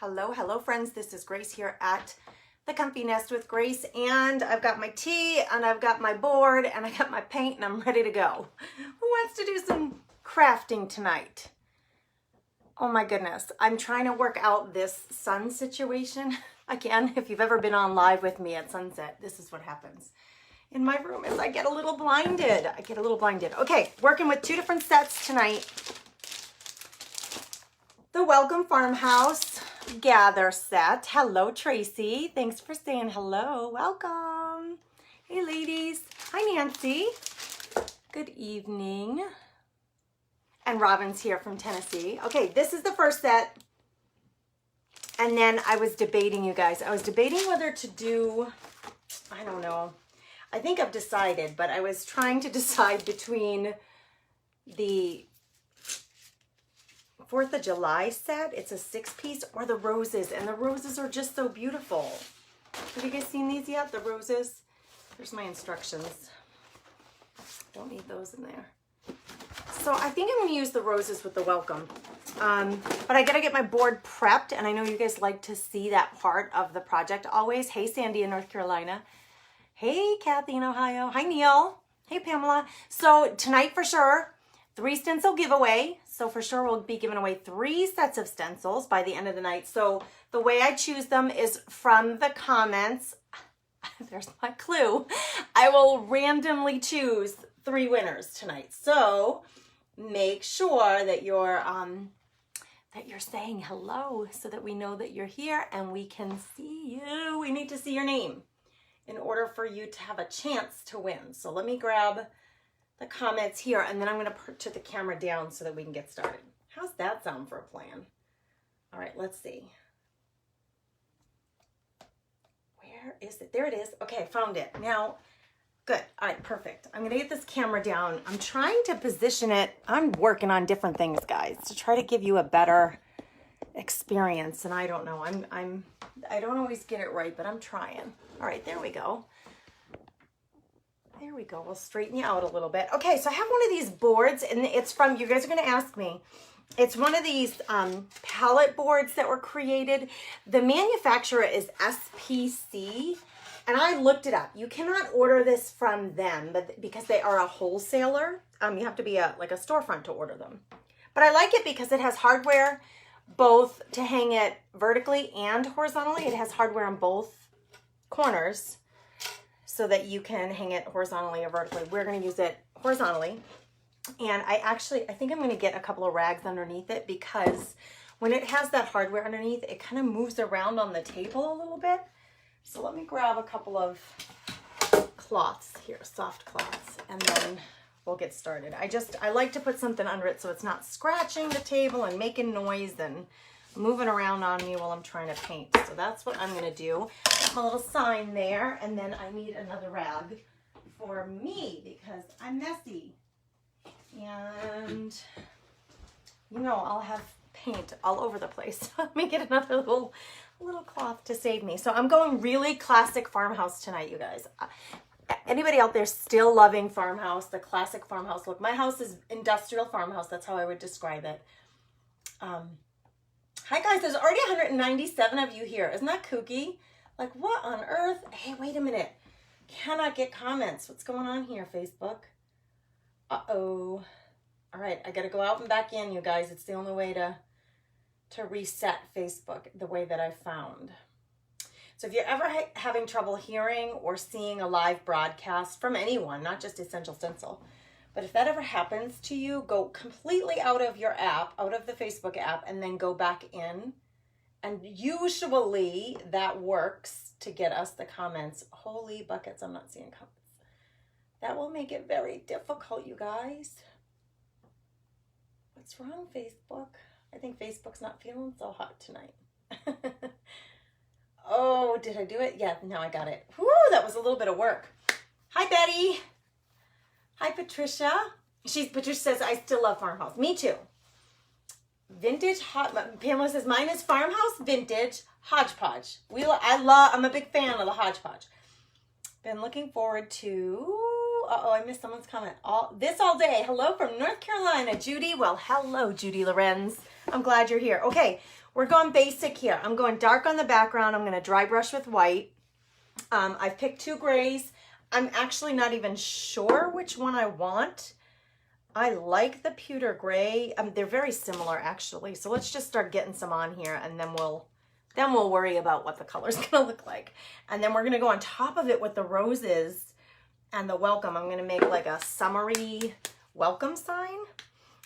Hello friends, this is Grace here at the Comfy Nest with Grace, and I've got my tea and I've got my board and I got my paint and I'm ready to go. Who wants to do some crafting tonight? Oh my goodness, I'm trying to work out this sun situation. Again, if you've ever been on live with me at sunset, this is what happens in my room is I get a little blinded. Okay, working with two different sets tonight. The Welcome Farmhouse Gather set. Hello, Tracy. Thanks for saying hello. Welcome. Hey, ladies. Hi, Nancy. Good evening. And Robin's here from Tennessee. Okay, this is the first set. And then I was debating, you guys. I was debating whether to do, I don't know. I think I've decided, but I was trying to decide between the 4th of July set, it's a 6-piece, or the roses, and the roses are just so beautiful. Have you guys seen these yet, the roses? There's my instructions. Don't need those in there. So I think I'm going to use the roses with the welcome. But I got to get my board prepped, and I know you guys like to see that part of the project always. Hey, Sandy in North Carolina. Hey, Kathy in Ohio. Hi, Neil. Hey, Pamela. So tonight for sure, 3 stencil giveaway. So for sure we'll be giving away 3 sets of stencils by the end of the night. So the way I choose them is from the comments. There's my clue. I will randomly choose 3 winners tonight. So make sure that you're saying hello so that we know that you're here and we can see you. We need to see your name in order for you to have a chance to win. So let me grab the comments here, and then I'm going to put the camera down so that we can get started. How's that sound for a plan? All right, let's see. Where is it? There it is. Okay, found it. Now, good. All right, perfect. I'm going to get this camera down. I'm trying to position it. I'm working on different things, guys, to try to give you a better experience. And I don't know. I don't always get it right, but I'm trying. All right, there we go. There we go. We'll straighten you out a little bit. Okay, so I have one of these boards, and it's from, you guys are going to ask me, it's one of these palette boards that were created. The manufacturer is SPC, and I looked it up. You cannot order this from them but because they are a wholesaler. You have to be like a storefront to order them. But I like it because it has hardware both to hang it vertically and horizontally. It has hardware on both corners, so that you can hang it horizontally or vertically. We're going to use it horizontally. And I think I'm going to get a couple of rags underneath it because when it has that hardware underneath, it kind of moves around on the table a little bit. So let me grab a couple of cloths here, soft cloths, and then we'll get started. I like to put something under it so it's not scratching the table and making noise and moving around on me while I'm trying to paint. So that's what I'm going to do. A little sign there, and then I need another rag for me because I'm messy. And, you know, I'll have paint all over the place. Let me get another little cloth to save me. So I'm going really classic farmhouse tonight, you guys. Anybody out there still loving farmhouse, the classic farmhouse look? My house is industrial farmhouse. That's how I would describe it. Hi guys, there's already 197 of you here. Isn't that kooky? Like, what on earth? Hey, wait a minute. Cannot get comments. What's going on here, Facebook? Uh-oh. All right, I got to go out and back in, you guys. It's the only way to reset Facebook the way that I found. So if you're ever having trouble hearing or seeing a live broadcast from anyone, not just Essential Stencil, but if that ever happens to you, go completely out of your app, out of the Facebook app, and then go back in. And usually that works to get us the comments. Holy buckets, I'm not seeing comments. That will make it very difficult, you guys. What's wrong, Facebook? I think Facebook's not feeling so hot tonight. Oh, did I do it? Yeah, now I got it. Whew, that was a little bit of work. Hi, Betty. Hi, Patricia. Patricia says, I still love farmhouse. Me too. Vintage, Pamela says, mine is farmhouse, vintage, hodgepodge. I'm a big fan of the hodgepodge. Been looking forward to, I missed someone's comment. All day. Hello from North Carolina, Judy. Well, hello, Judy Lorenz. I'm glad you're here. Okay, We're going basic here. I'm going dark on the background. I'm going to dry brush with white. I've picked 2 grays. I'm actually not even sure which one I want. I like the pewter gray. They're very similar actually. So let's just start getting some on here, and then we'll worry about what the color's gonna look like. And then we're gonna go on top of it with the roses and the welcome. I'm gonna make like a summery welcome sign.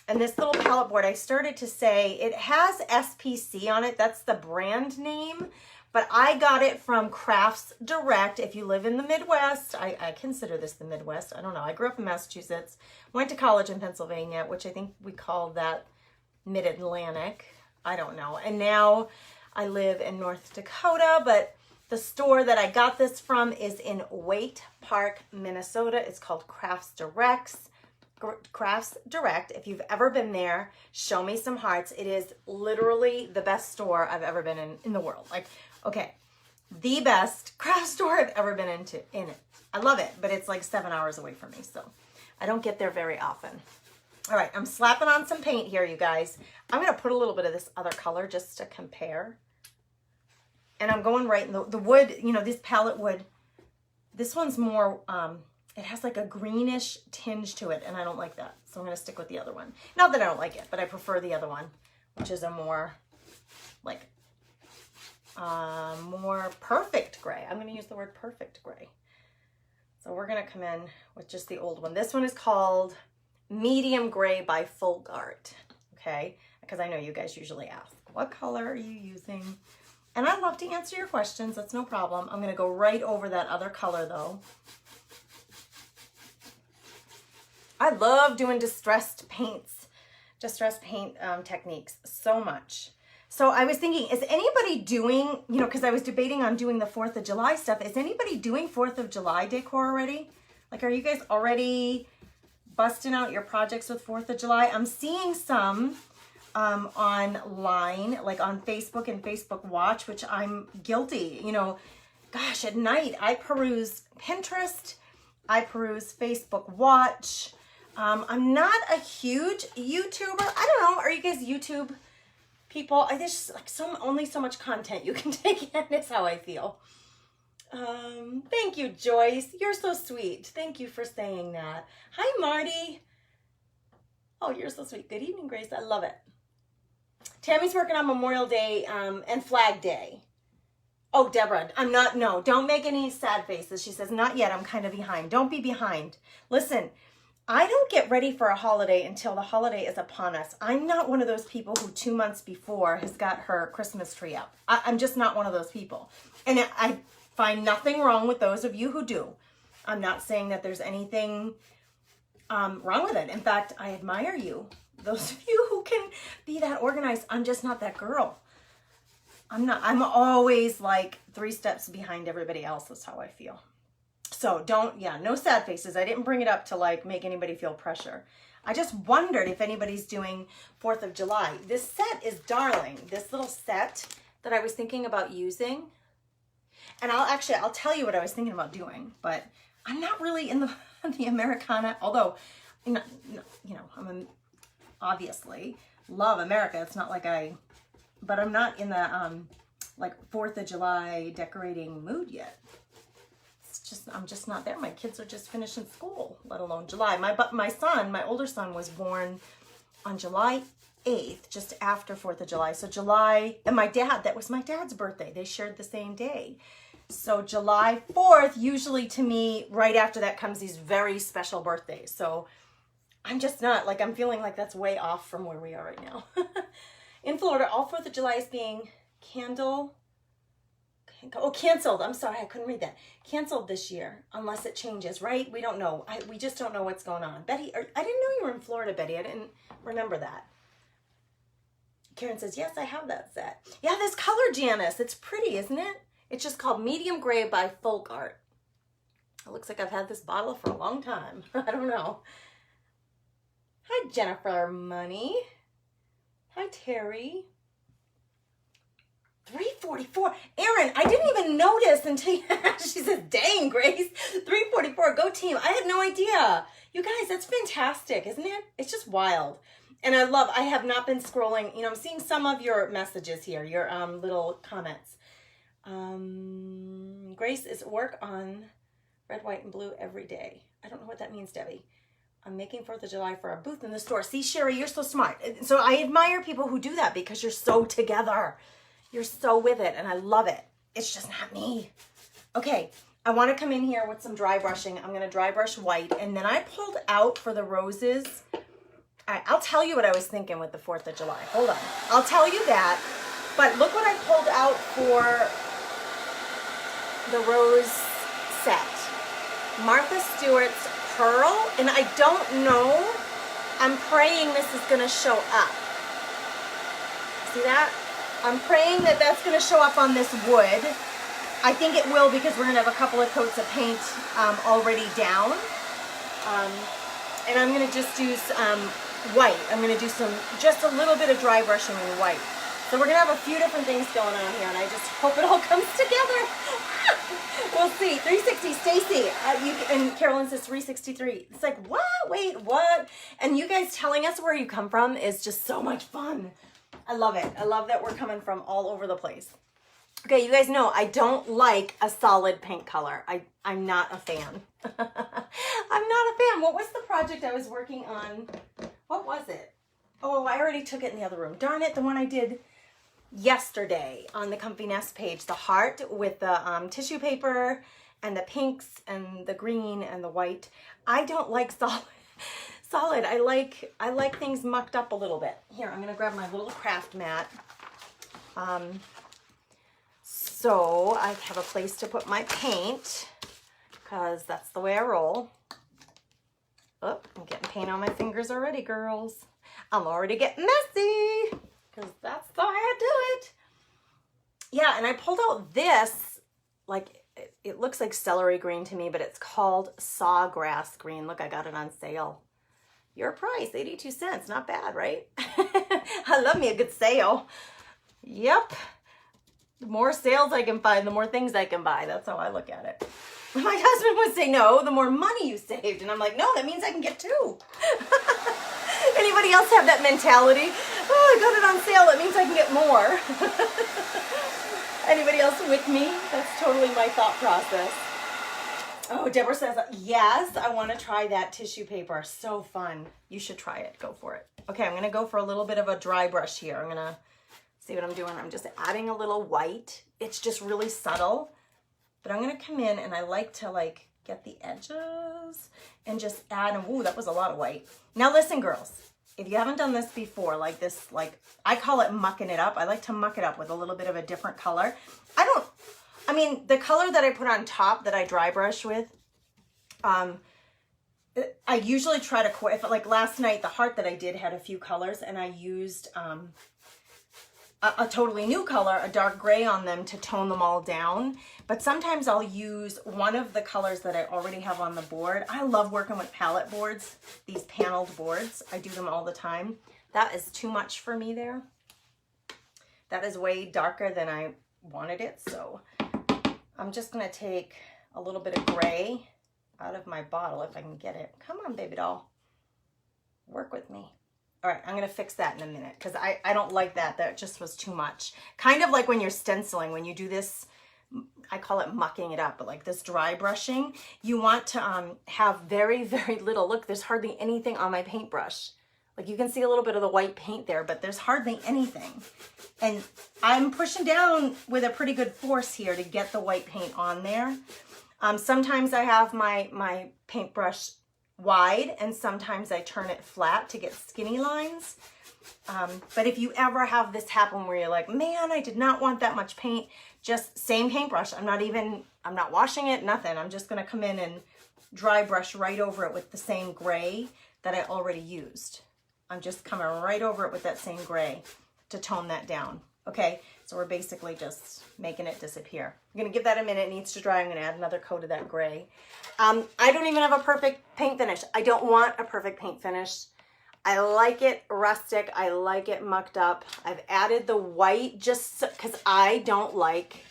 And this little palette board, I started to say, it has SPC on it. That's the brand name. But I got it from Crafts Direct. If you live in the Midwest, I consider this the Midwest. I don't know. I grew up in Massachusetts, went to college in Pennsylvania, which I think we call that Mid-Atlantic. I don't know. And now I live in North Dakota, but the store that I got this from is in Waite Park, Minnesota. It's called Crafts Direct. If you've ever been there, show me some hearts. It is literally the best store I've ever been in the world. Like, okay, the best craft store I've ever been in it. I love it, but it's like 7 hours away from me, so I don't get there very often. All right, I'm slapping on some paint here, you guys. I'm gonna put a little bit of this other color just to compare. And I'm going right in the wood, you know, this palette wood, this one's more, it has like a greenish tinge to it, and I don't like that. So I'm gonna stick with the other one. Not that I don't like it, but I prefer the other one, which is a more like, more perfect gray. I'm gonna use the word perfect gray. So we're gonna come in with just the old one. This one is called Medium Gray by Folk Art, okay? Because I know you guys usually ask, what color are you using? And I'd love to answer your questions, that's no problem. I'm gonna go right over that other color though. I love doing distressed paint techniques so much. So I was thinking, is anybody doing, you know, because I was debating on doing the 4th of July stuff. Is anybody doing 4th of July decor already? Like, are you guys already busting out your projects with 4th of July? I'm seeing some online, like on Facebook and Facebook Watch, which I'm guilty. You know, gosh, at night I peruse Pinterest, I peruse Facebook Watch. I'm not a huge YouTuber. I don't know. Are you guys YouTube people? There's just like only so much content you can take in is how I feel. Thank you, Joyce. You're so sweet. Thank you for saying that. Hi, Marty. Oh, you're so sweet. Good evening, Grace. I love it. Tammy's working on Memorial Day and Flag Day. Oh, Deborah, no, don't make any sad faces. She says, not yet. I'm kind of behind. Don't be behind. Listen, I don't get ready for a holiday until the holiday is upon us. I'm not one of those people who 2 months before has got her Christmas tree up. I'm just not one of those people. And I find nothing wrong with those of you who do. I'm not saying that there's anything wrong with it. In fact, I admire you. Those of you who can be that organized. I'm just not that girl. I'm always like 3 steps behind everybody else. That's how I feel. So no sad faces. I didn't bring it up to like make anybody feel pressure. I just wondered if anybody's doing 4th of July. This set is darling. This little set that I was thinking about using. And I'll tell you what I was thinking about doing, but I'm not really in the Americana, although, you know, I'm obviously love America. It's not like but I'm not in the like 4th of July decorating mood yet. I'm just not there. My kids are just finishing school, let alone July. My older son was born on July 8th, just after 4th of July. So July, and that was my dad's birthday. They shared the same day. So July 4th, usually to me, right after that comes these very special birthdays. So I'm just not, like, I'm feeling like that's way off from where we are right now. In Florida, all 4th of July is being canceled. I'm sorry, I couldn't read that. Canceled this year, unless it changes, right? We don't know. We just don't know what's going on. Betty, I didn't know you were in Florida, Betty. I didn't remember that. Karen says, yes, I have that set. Yeah, this color, Janice. It's pretty, isn't it? It's just called Medium Gray by Folk Art. It looks like I've had this bottle for a long time. I don't know. Hi, Jennifer Money. Hi, Terry. 344. Erin, I didn't even notice until she says, dang, Grace. 344. Go team. I had no idea. You guys, that's fantastic, isn't it? It's just wild. And I have not been scrolling, you know, I'm seeing some of your messages here, your little comments. Grace is work on red, white, and blue every day. I don't know what that means, Debbie. I'm making 4th of July for a booth in the store. See, Sherry, you're so smart. So I admire people who do that because you're so together. You're so with it, and I love it. It's just not me. Okay, I want to come in here with some dry brushing. I'm going to dry brush white, and then I pulled out for the roses. All right, I'll tell you what I was thinking with the 4th of July. Hold on. I'll tell you that. But look what I pulled out for the rose set. Martha Stewart's Pearl, and I don't know. I'm praying this is going to show up. See that? I'm praying that that's going to show up on this wood. I think it will because we're going to have a couple of coats of paint already down. And I'm going to just use white. I'm going to do just a little bit of dry brushing in white. So we're going to have a few different things going on here, and I just hope it all comes together. We'll see. 360, Stacy. And Carolyn says 363. It's like, what? Wait, what? And you guys telling us where you come from is just so much fun. I love it. I love that we're coming from all over the place. Okay, you guys know I don't like a solid paint color. I'm not a fan. I'm not a fan. What was the project I was working on? What was it? Oh, I already took it in the other room. Darn it, the one I did yesterday on the Comfy Nest page. The heart with the tissue paper and the pinks and the green and the white. I don't like solid. I like things mucked up a little bit. Here, I'm going to grab my little craft mat. So I have a place to put my paint because that's the way I roll. Oh, I'm getting paint on my fingers already, girls. I'm already getting messy because that's the way I do it. Yeah, and I pulled out this, like, it looks like celery green to me, but it's called sawgrass green. Look, I got it on sale. Your price, 82 cents. Not bad, right? I love me a good sale. Yep. The more sales I can find, the more things I can buy. That's how I look at it. My husband would say, no, the more money you saved. And I'm like, no, that means I can get 2. Anybody else have that mentality? Oh, I got it on sale. That means I can get more. Anybody else with me? That's totally my thought process. Oh, Deborah says, yes, I want to try that tissue paper. So fun. You should try it. Go for it. Okay, I'm going to go for a little bit of a dry brush here. I'm going to see what I'm doing. I'm just adding a little white. It's just really subtle. But I'm going to come in and I like to get the edges and just add, and ooh, that was a lot of white. Now listen, girls, if you haven't done this before, I call it mucking it up. I like to muck it up with a little bit of a different color. I mean, the color that I put on top that I dry brush with, I usually try to, like last night, the heart that I did had a few colors and I used a totally new color, a dark gray on them to tone them all down. But sometimes I'll use one of the colors that I already have on the board. I love working with palette boards, these paneled boards. I do them all the time. That is too much for me there. That is way darker than I wanted it. So I'm just gonna take a little bit of gray out of my bottle if I can get it. Come on, baby doll. Work with me. All right, I'm gonna fix that in a minute because I don't like that. That just was too much. Kind of like when you're stenciling, when you do this, I call it mucking it up, but like this dry brushing, you want to have very, very little. Look, there's hardly anything on my paintbrush. Like you can see a little bit of the white paint there, but there's hardly anything. And I'm pushing down with a pretty good force here to get the white paint on there. Sometimes I have my paintbrush wide and sometimes I turn it flat to get skinny lines. But if you ever have this happen where you're like, man, I did not want that much paint, just same paintbrush. I'm not washing it, nothing. I'm just gonna come in and dry brush right over it with the same gray that I already used. I'm just coming right over it with that same gray to tone that down. Okay, so we're basically just making it disappear. I'm gonna give that a minute, it needs to dry. I'm gonna add another coat of that gray. I don't even have a perfect paint finish. I don't want a perfect paint finish. I like it rustic, I like it mucked up. I've added the white just because I don't like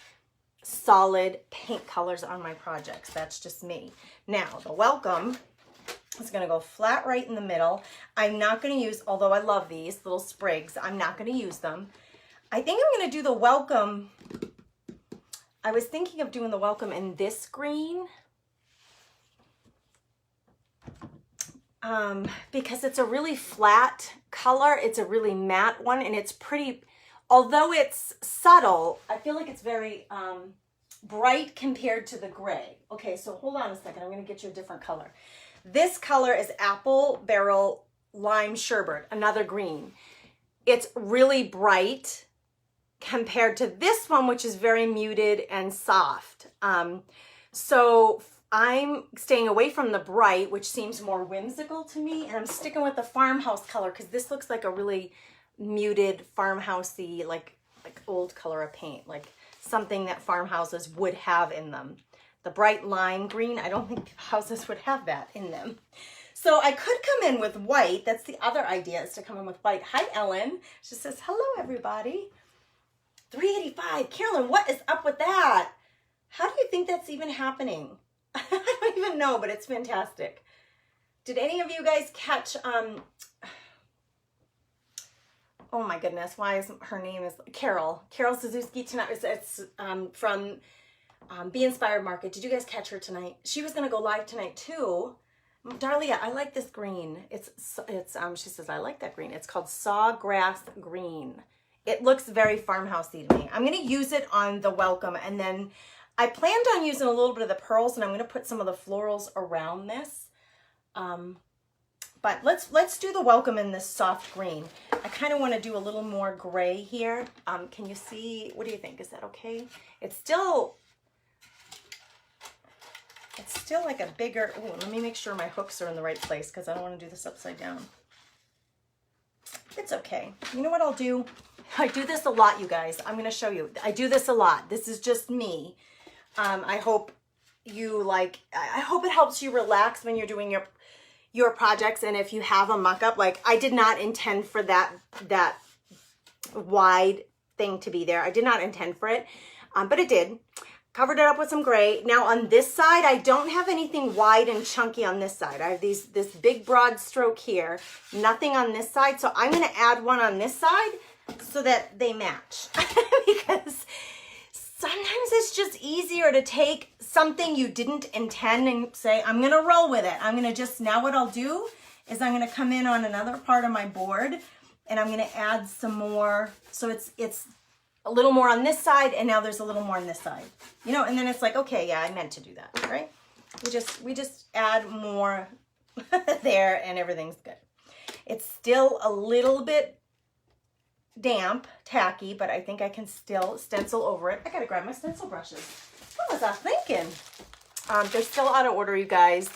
solid paint colors on my projects. That's just me. Now, the welcome, It's gonna go flat right in the middle. I'm not gonna use, although I love these little sprigs, I'm not gonna use them. I think I'm gonna do the welcome. I was thinking of doing the welcome in this green. Because it's a really flat color. It's a really matte one, and it's pretty, although it's subtle, I feel like it's very bright compared to the gray. Okay, so hold on a second. I'm gonna get you a different color. This color is Apple Barrel Lime Sherbet, another green. It's really bright compared to this one, which is very muted and soft. So I'm staying away from the bright, which seems more whimsical to me, and I'm sticking with the farmhouse color because this looks like a really muted farmhousey, like old color of paint, like something that farmhouses would have in them. The bright lime green, I don't think houses would have that in them. So I could come in with white. That's the other idea, is to come in with white. Hi, Ellen. She says, hello, everybody. 385. Carolyn, what is up with that? How do you think that's even happening? I don't even know, but it's fantastic. Did any of you guys catch, oh my goodness, why is her name is Carol Suzuki tonight? It's from Be Inspired Market. Did you guys catch her tonight? She was going to go live tonight too. Darlia, I like this green. She says, I like that green. It's called Sawgrass Green. It looks very farmhousey to me. I'm going to use it on the welcome, and then I planned on using a little bit of the pearls, and I'm going to put some of the florals around this. But let's do the welcome in this soft green. I kind of want to do a little more gray here. Can you see? What do you think? Is that okay? It's still like a bigger, ooh, let me make sure my hooks are in the right place because I don't want to do this upside down. It's okay. You know what I'll do? I do this a lot, you guys. I'm going to show you. I do this a lot. This is just me. I hope you like, I hope it helps you relax when you're doing your projects. And if you have a mock-up, like I did not intend for that wide thing to be there. I did not intend for it, but it did. Covered it up with some gray. Now on this side, I don't have anything wide and chunky on this side. I have this big broad stroke here, nothing on this side. So I'm going to add one on this side so that they match because sometimes it's just easier to take something you didn't intend and say, I'm going to roll with it. I'm going to just, now what I'll do is I'm going to come in on another part of my board and I'm going to add some more. So it's a little more on this side, and now there's a little more on this side, you know, and then it's like, okay, yeah, I meant to do that, right? We just add more there and everything's good. It's still a little bit damp, tacky, but I think I can still stencil over it. I gotta grab my stencil brushes. What was I thinking? They're still out of order, you guys,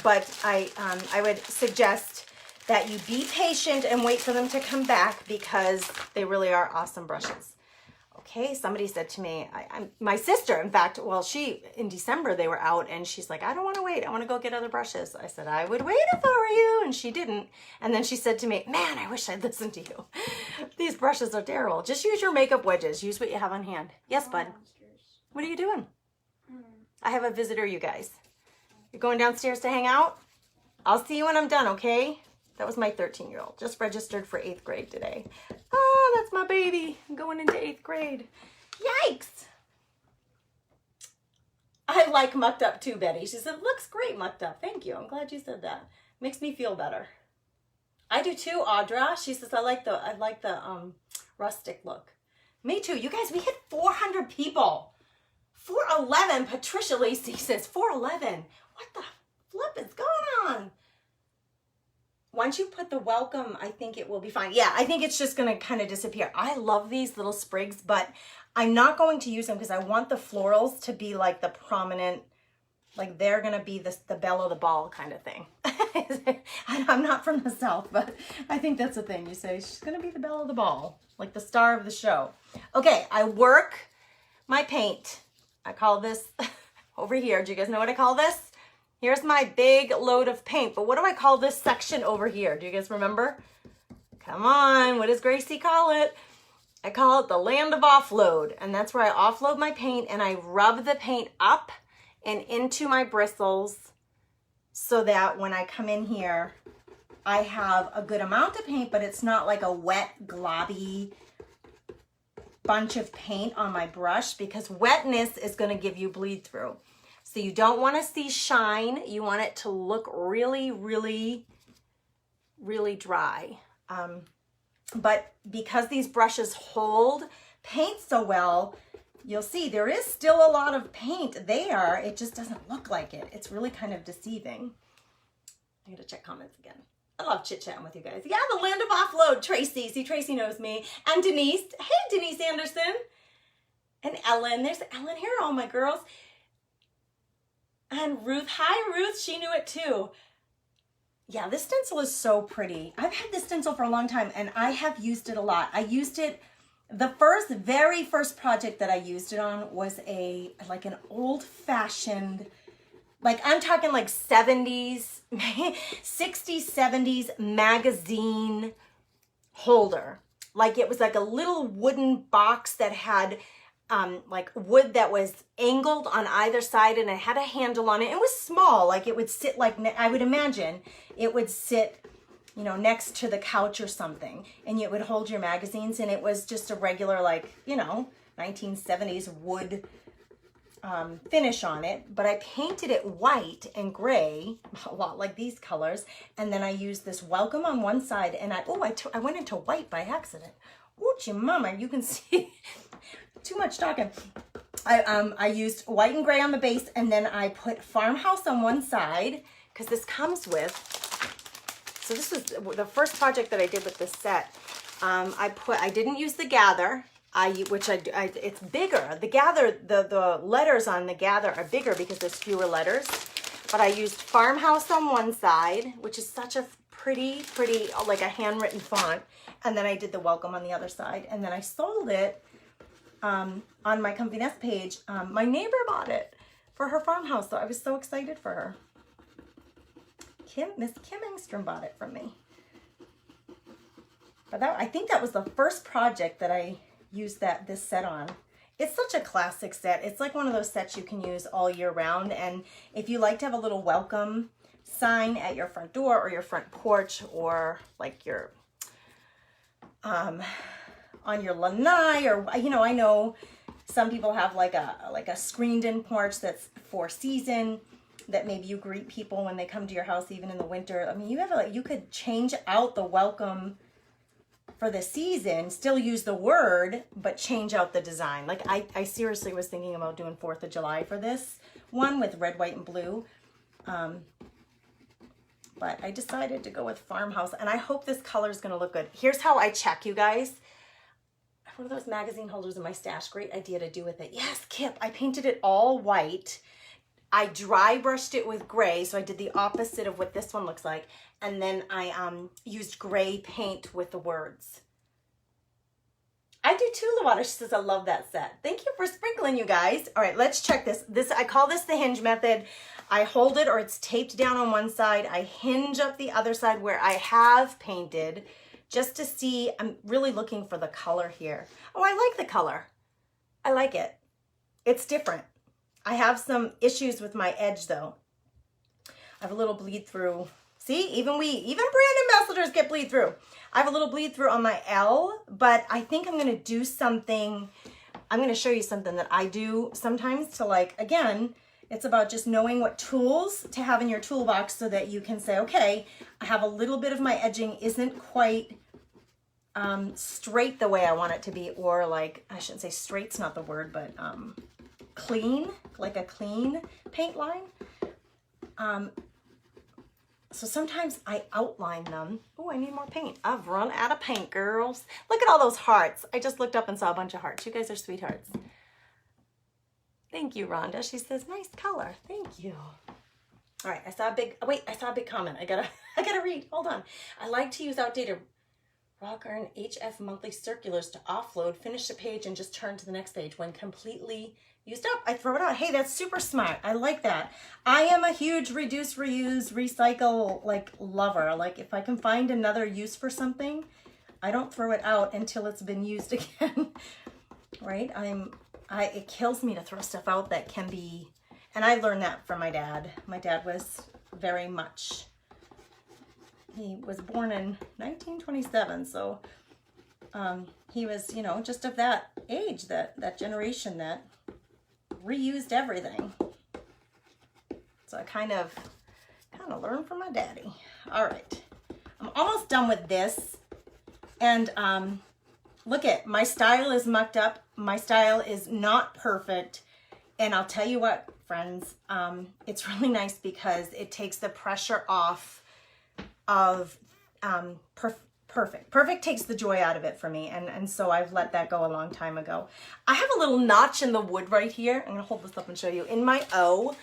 but I would suggest that you be patient and wait for them to come back because they really are awesome brushes. Okay, somebody said to me, my sister, in fact, well, in December, they were out, and she's like, I don't want to wait. I want to go get other brushes. I said, I would wait if I were you, and she didn't. And then she said to me, man, I wish I'd listened to you. These brushes are terrible. Just use your makeup wedges. Use what you have on hand. Yes, bud. What are you doing? I have a visitor, you guys. You're going downstairs to hang out? I'll see you when I'm done, okay? That was my 13-year-old. Just registered for 8th grade today. Oh, that's my baby. I'm going into 8th grade. Yikes. I like mucked up too, Betty. She said, looks great mucked up. Thank you. I'm glad you said that. Makes me feel better. I do too, Audra. She says, I like the rustic look. Me too. You guys, we hit 400 people. 411. Patricia Lacey says 411. What the flip is going on? Once you put the welcome, I think it will be fine. Yeah, I think it's just going to kind of disappear. I love these little sprigs, but I'm not going to use them because I want the florals to be like the prominent, like they're going to be the belle of the ball kind of thing. I'm not from the South, but I think that's the thing. You say, she's going to be the belle of the ball, like the star of the show. Okay, I work my paint. I call this over here. Do you guys know what I call this? Here's my big load of paint, but what do I call this section over here? Do you guys remember? Come on, what does Gracie call it? I call it the land of offload, and that's where I offload my paint and I rub the paint up and into my bristles so that when I come in here, I have a good amount of paint, but it's not like a wet, globby bunch of paint on my brush, because wetness is going to give you bleed through. So you don't want to see shine. You want it to look really, really, really dry. But because these brushes hold paint so well, you'll see there is still a lot of paint there. It just doesn't look like it. It's really kind of deceiving. I gotta check comments again. I love chit-chatting with you guys. Yeah, the land of offload, Tracy. See, Tracy knows me. And Denise. Hey, Denise Anderson. And Ellen. There's Ellen here, all my girls. And Ruth. Hi, Ruth. She knew it too. Yeah, this stencil is so pretty. I've had this stencil for a long time, and I have used it a lot. I used it, the very first project that I used it on was like an old-fashioned, like I'm talking like 70s, 60s, 70s magazine holder. Like it was like a little wooden box that had like wood that was angled on either side, and it had a handle on it. It was small, like it would sit like, I would imagine it would sit, you know, next to the couch or something, and it would hold your magazines, and it was just a regular, like, you know, 1970s wood finish on it. But I painted it white and gray, a lot like these colors, and then I used this welcome on one side, and I went into white by accident. Oochie mama, you can see too much talking. I used white and gray on the base, and then I put farmhouse on one side, because this comes with, so this is the first project that I did with this set. I didn't use the gather, it's bigger. The gather, the letters on the gather are bigger because there's fewer letters, but I used farmhouse on one side, which is such a pretty, like a handwritten font. And then I did the welcome on the other side, and then I sold it on my Comfy Nest page. My neighbor bought it for her farmhouse, so I was so excited for her. Miss Kim Engstrom bought it from me. But I think that was the first project that I used this set on. It's such a classic set. It's like one of those sets you can use all year round. And if you like to have a little welcome sign at your front door or your front porch, or like your on your lanai, or, you know, I know some people have like a screened in porch that's for season, that maybe you greet people when they come to your house, even in the winter. I mean, you could change out the welcome for the season, still use the word, but change out the design. Like I seriously was thinking about doing 4th of July for this one with red, white, and blue. But I decided to go with farmhouse, and I hope this color is gonna look good. Here's how I check, you guys. One of those magazine holders in my stash, great idea to do with it. Yes, Kip, I painted it all white. I dry brushed it with gray, so I did the opposite of what this one looks like. And then I used gray paint with the words. I do too, Lawada. She says, I love that set. Thank you for sprinkling, you guys. All right, let's check this. I call this the hinge method. I hold it, or it's taped down on one side. I hinge up the other side where I have painted, just to see. I'm really looking for the color here. Oh, I like the color. I like it. It's different. I have some issues with my edge though. I have a little bleed through. See, even brand ambassadors get bleed through. I have a little bleed through on my L, but I think I'm gonna do something. I'm gonna show you something that I do sometimes to, like, again, it's about just knowing what tools to have in your toolbox so that you can say, okay, I have a little bit of my edging isn't quite straight the way I want it to be, or like, I shouldn't say straight's not the word, but clean, like a clean paint line. So sometimes I outline them. Oh, I need more paint. I've run out of paint, girls. Look at all those hearts. I just looked up and saw a bunch of hearts. You guys are sweethearts. Thank you, Rhonda. She says, nice color. Thank you. All right, I saw a big comment. I gotta read. Hold on. I like to use outdated rock iron HF monthly circulars to offload, finish the page, and just turn to the next page. When completely used up, I throw it out. Hey, that's super smart. I like that. I am a huge reduce, reuse, recycle lover. Like, if I can find another use for something, I don't throw it out until it's been used again. Right? It kills me to throw stuff out that can be, and I learned that from my dad. My dad was very much. He was born in 1927, so he was, you know, just of that age, that generation that reused everything. So I kind of learned from my daddy. All right, I'm almost done with this. And look at, my style is mucked up. My style is not perfect. And I'll tell you what, friends, it's really nice because it takes the pressure off of perfect. Perfect takes the joy out of it for me. And so I've let that go a long time ago. I have a little notch in the wood right here. I'm gonna hold this up and show you. In my O,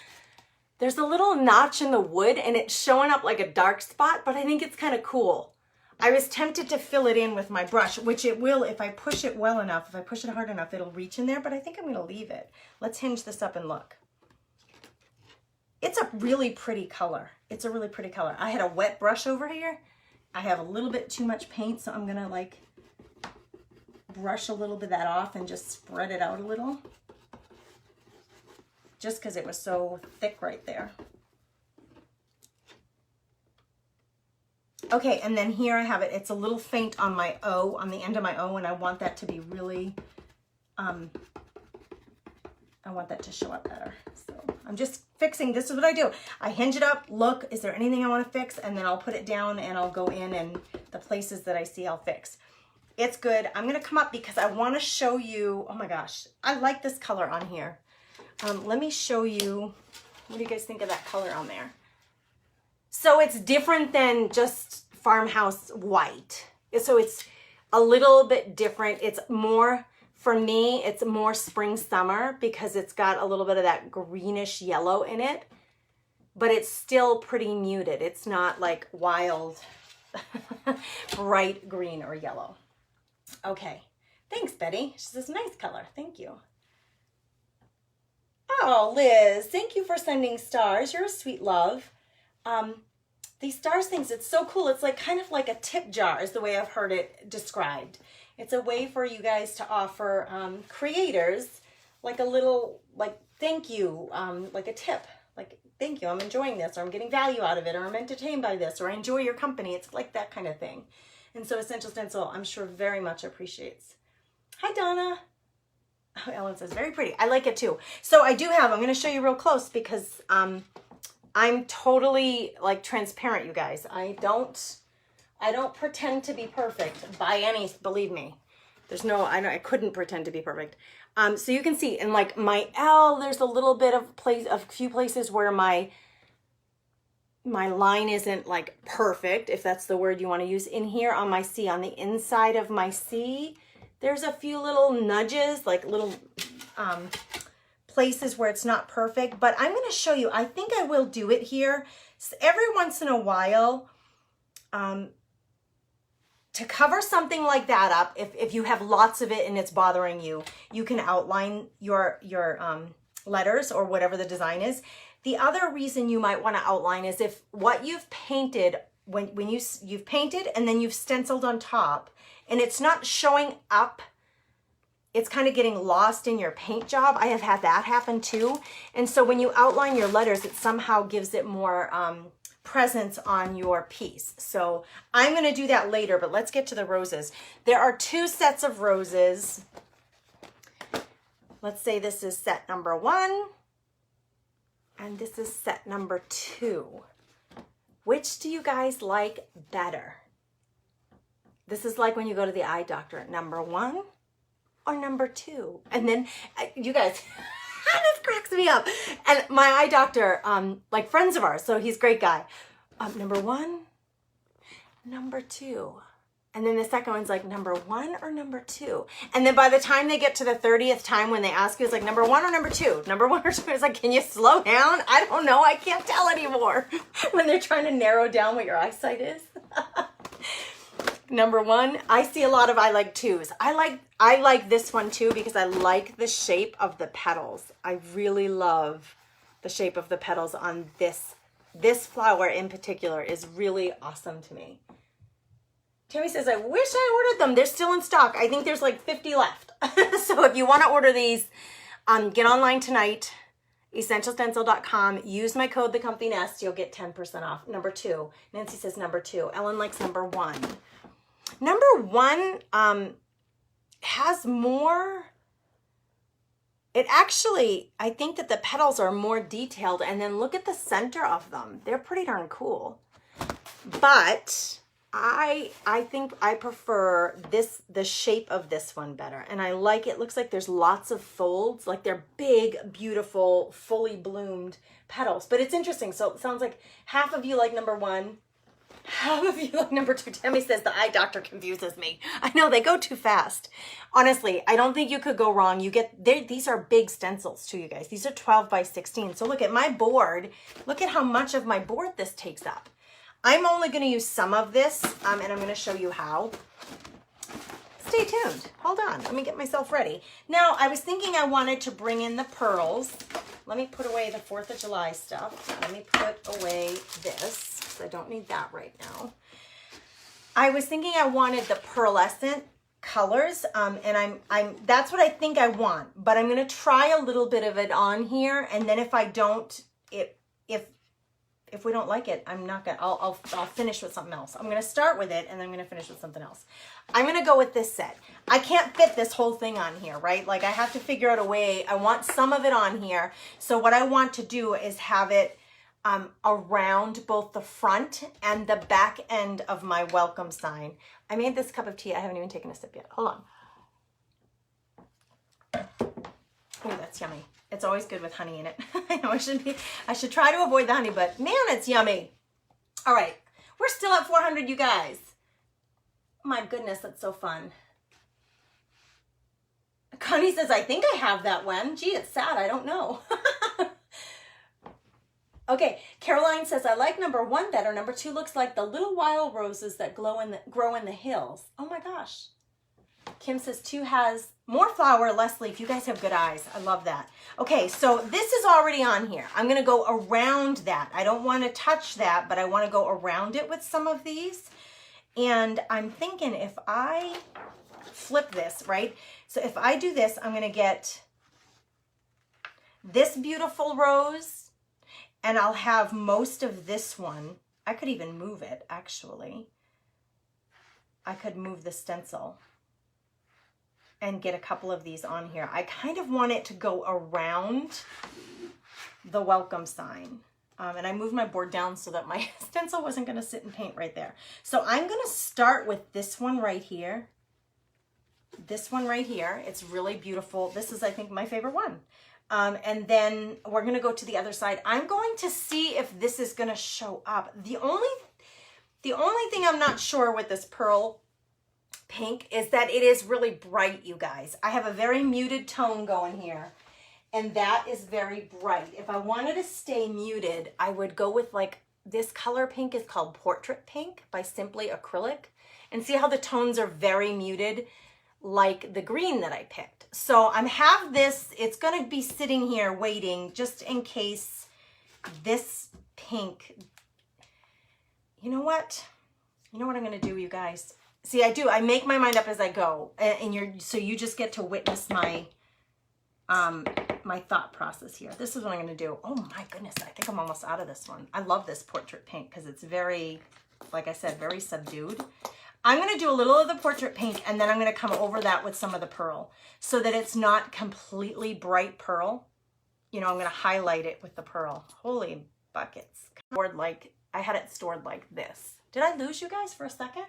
there's a little notch in the wood and it's showing up like a dark spot, but I think it's kind of cool. I was tempted to fill it in with my brush, which it will if I push it well enough. If I push it hard enough, it'll reach in there, but I think I'm gonna leave it. Let's hinge this up and look. It's a really pretty color. It's a really pretty color. I had a wet brush over here. I have a little bit too much paint, so I'm gonna like brush a little bit of that off and just spread it out a little. Just because it was so thick right there. Okay, and then here I have it. It's a little faint on my O, on the end of my O, and I want that to be really, I want that to show up better. So I'm just fixing, this is what I do. I hinge it up, look, is there anything I want to fix? And then I'll put it down and I'll go in and the places that I see I'll fix. It's good. I'm going to come up because I want to show you, oh my gosh, I like this color on here. Let me show you, what do you guys think of that color on there? So it's different than just farmhouse white. So it's a little bit different. It's more, for me, it's more spring summer because it's got a little bit of that greenish yellow in it, but it's still pretty muted. It's not like wild, bright green or yellow. Okay, thanks, Betty. She's this nice color. Thank you. Oh, Liz, thank you for sending stars. You're a sweet love. These stars things, it's so cool. It's like kind of like a tip jar is the way I've heard it described. It's a way for you guys to offer creators like a little, like, thank you, like a tip. Like, thank you, I'm enjoying this, or I'm getting value out of it, or I'm entertained by this, or I enjoy your company. It's like that kind of thing. And so Essential Stencil, I'm sure very much appreciates. Hi, Donna. Oh, Ellen says, very pretty. I like it too. So I do have, I'm going to show you real close because I'm totally like transparent, you guys. I don't pretend to be perfect by any, believe me. There's no, I couldn't pretend to be perfect. So you can see in like my L, there's a little bit of a few places where my line isn't like perfect, if that's the word you want to use. In here on my C, on the inside of my C, there's a few little nudges, like little places where it's not perfect, but I'm going to show you. I think I will do it here every once in a while to cover something like that up. If you have lots of it and it's bothering you, you can outline your letters or whatever the design is. The other reason you might want to outline is if what you've painted, when you've painted and then you've stenciled on top and it's not showing up, it's kind of getting lost in your paint job. I have had that happen too. And so when you outline your letters, it somehow gives it more presence on your piece. So I'm going to do that later, but let's get to the roses. There are 2 sets of roses. Let's say this is set number 1 and this is set number 2. Which do you guys like better? This is like when you go to the eye doctor, number 1 or number 2. And then you guys, this cracks me up. And my eye doctor, like friends of ours, so he's a great guy. Number 1, number 2. And then the second one's like number 1 or number 2. And then by the time they get to the 30th time when they ask you, it's like number 1 or number 2, number 1 or 2. It's like, can you slow down? I don't know. I can't tell anymore when they're trying to narrow down what your eyesight is. Number 1, I see a lot of I like 2s. I like this one too because I like the shape of the petals. I really love the shape of the petals on this. This flower in particular is really awesome to me. Tammy says, I wish I ordered them. They're still in stock. I think there's like 50 left. So if you want to order these, get online tonight essentialstencil.com. Use my code, the Comfy Nest. You'll get 10% off. Number 2. Nancy says number 2. Ellen likes number 1. Number 1 has more. It actually, I think that the petals are more detailed, and then look at the center of them. They're pretty darn cool. But I think I prefer the shape of this one better. And I like it. Looks like there's lots of folds, like they're big, beautiful, fully bloomed petals. But it's interesting. So it sounds like half of you like number 1, half of you like number 2. Tammy says the eye doctor confuses me. I know, they go too fast. Honestly, I don't think you could go wrong. These are big stencils too, you guys. These are 12 by 16. So look at my board. Look at how much of my board this takes up. I'm only going to use some of this, and I'm going to show you how. Stay tuned. Hold on. Let me get myself ready. Now, I was thinking I wanted to bring in the pearls. Let me put away the 4th of July stuff. Let me put away this, because I don't need that right now. I was thinking I wanted the pearlescent colors, and that's what I think I want. But I'm going to try a little bit of it on here, and then if I don't, if we don't like it, I'm not gonna, I'll finish with something else. I'm gonna start with it and then I'm gonna finish with something else. I'm gonna go with this set. I can't fit this whole thing on here, right? Like I have to figure out a way. I want some of it on here. So what I want to do is have it around both the front and the back end of my welcome sign. I made this cup of tea. I haven't even taken a sip yet. Hold on. Oh, that's yummy. It's always good with honey in it. I know I should try to avoid the honey, but man, it's yummy. All right, we're still at 400, you guys. My goodness, that's so fun. Connie says, I think I have that one. Gee, it's sad, I don't know. Okay, Caroline says, I like number 1 better. Number 2 looks like the little wild roses that grow in the hills. Oh my gosh. Kim says 2 has more flower, less leaf. You guys have good eyes. I love that. Okay, so this is already on here. I'm going to go around that. I don't want to touch that, but I want to go around it with some of these. And I'm thinking if I flip this, right? So if I do this, I'm going to get this beautiful rose, and I'll have most of this one. I could even move it, actually. I could move the stencil and get a couple of these on here. I kind of want it to go around the welcome sign. And I moved my board down so that my stencil wasn't gonna sit and paint right there. So I'm gonna start with this one right here. This one right here, it's really beautiful. This is, I think, my favorite one. And then we're gonna go to the other side. I'm going to see if this is gonna show up. The only thing I'm not sure with this pearl pink is that it is really bright, you guys. I have a very muted tone going here, and that is very bright. If I wanted to stay muted, I would go with like this color pink is called Portrait Pink by Simply Acrylic, and see how the tones are very muted, like the green that I picked. So I have this, it's gonna be sitting here waiting just in case this pink, you know what I'm gonna do, you guys? See, I make my mind up as I go, and so you just get to witness my my thought process here. This is what I'm going to do. Oh my goodness, I think I'm almost out of this one. I love this Portrait Pink because it's very, like I said, very subdued. I'm going to do a little of the Portrait Pink, and then I'm going to come over that with some of the pearl so that it's not completely bright pearl. You know, I'm going to highlight it with the pearl. Holy buckets. I had it stored like this. Did I lose you guys for a second?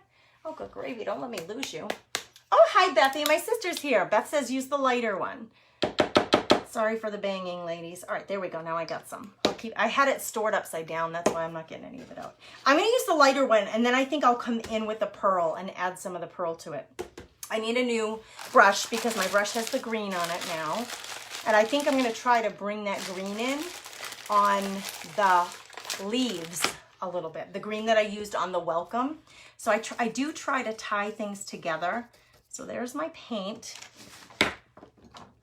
Oh, good gravy. Don't let me lose you. Oh, hi, Bethy. My sister's here. Beth says use the lighter one. Sorry for the banging, ladies. All right, there we go. Now I got some. I had it stored upside down. That's why I'm not getting any of it out. I'm going to use the lighter one, and then I think I'll come in with the pearl and add some of the pearl to it. I need a new brush because my brush has the green on it now. And I think I'm going to try to bring that green in on the leaves a little bit. The green that I used on the welcome. So I do try to tie things together. So there's my paint.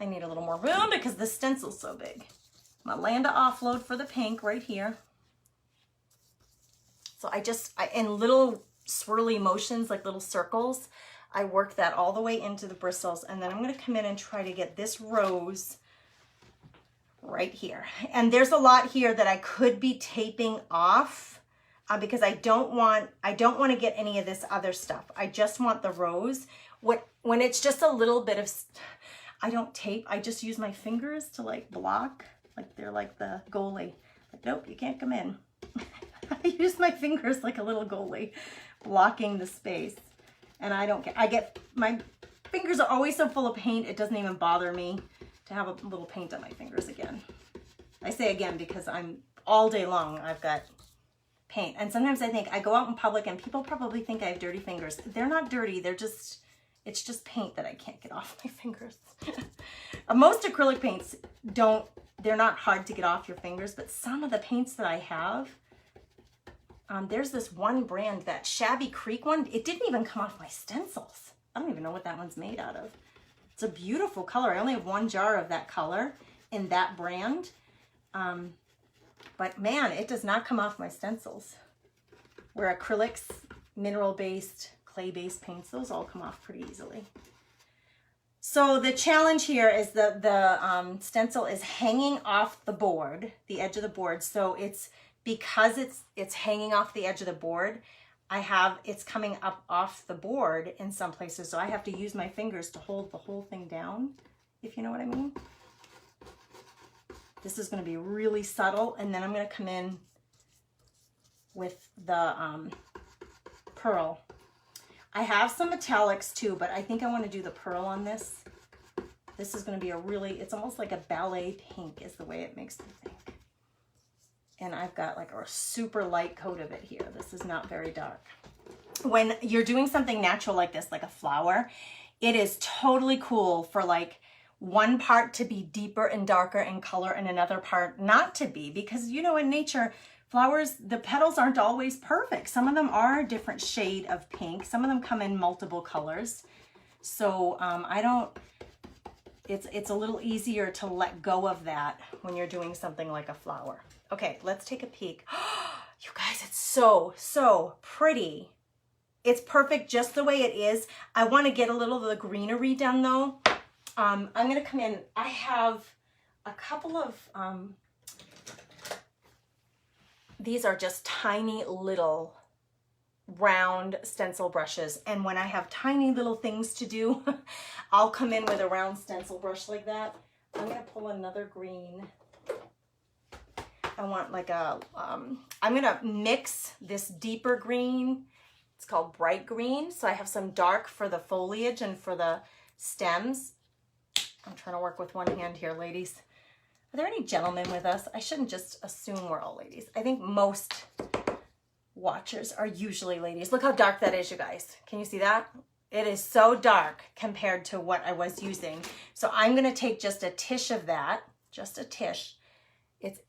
I need a little more room because the stencil's so big. I'm gonna land to offload for the pink right here. So in little swirly motions, like little circles, I work that all the way into the bristles. And then I'm gonna come in and try to get this rose right here. And there's a lot here that I could be taping off because I don't want to get any of this other stuff. I just want the rose. When it's just a little bit of, I don't tape, I just use my fingers to like block, like they're like the goalie. Like, nope, you can't come in. I use my fingers like a little goalie, blocking the space. And I don't get, my fingers are always so full of paint, it doesn't even bother me to have a little paint on my fingers again. I say again because I'm all day long, I've got paint. And sometimes I think I go out in public and people probably think I have dirty fingers. They're not dirty, they're just, it's just paint that I can't get off my fingers. Most acrylic paints they're not hard to get off your fingers, but some of the paints that I have, there's this one brand, that Shabby Creek one, it didn't even come off my stencils. I don't even know what that one's made out of. It's a beautiful color. I only have one jar of that color in that brand. But man, it does not come off my stencils. Where acrylics, mineral-based, clay-based paints, those all come off pretty easily. So the challenge here is the stencil is hanging off the board, the edge of the board. So because it's hanging off the edge of the board, it's coming up off the board in some places. So I have to use my fingers to hold the whole thing down, if you know what I mean. This is going to be really subtle, and then I'm going to come in with the pearl. I have some metallics too, but I think I want to do the pearl on this. This is going to be it's almost like a ballet pink is the way it makes me think. And I've got like a super light coat of it here. This is not very dark. When you're doing something natural like this, like a flower, it is totally cool for like one part to be deeper and darker in color and another part not to be, because you know, in nature, flowers, the petals aren't always perfect. Some of them are a different shade of pink. Some of them come in multiple colors. So it's a little easier to let go of that when you're doing something like a flower. Okay, let's take a peek. You guys, it's so, so pretty. It's perfect just the way it is. I want to get a little of the greenery done though. I'm going to come in. I have a couple of, these are just tiny little round stencil brushes. And when I have tiny little things to do, I'll come in with a round stencil brush like that. I'm going to pull another green. I want like I'm going to mix this deeper green. It's called bright green. So I have some dark for the foliage and for the stems. I'm trying to work with one hand here, ladies. Are there any gentlemen with us? I shouldn't just assume we're all ladies. I think most watchers are usually ladies. Look how dark that is, you guys. Can you see that? It is so dark compared to what I was using. So I'm going to take just a tish of that, just a tish.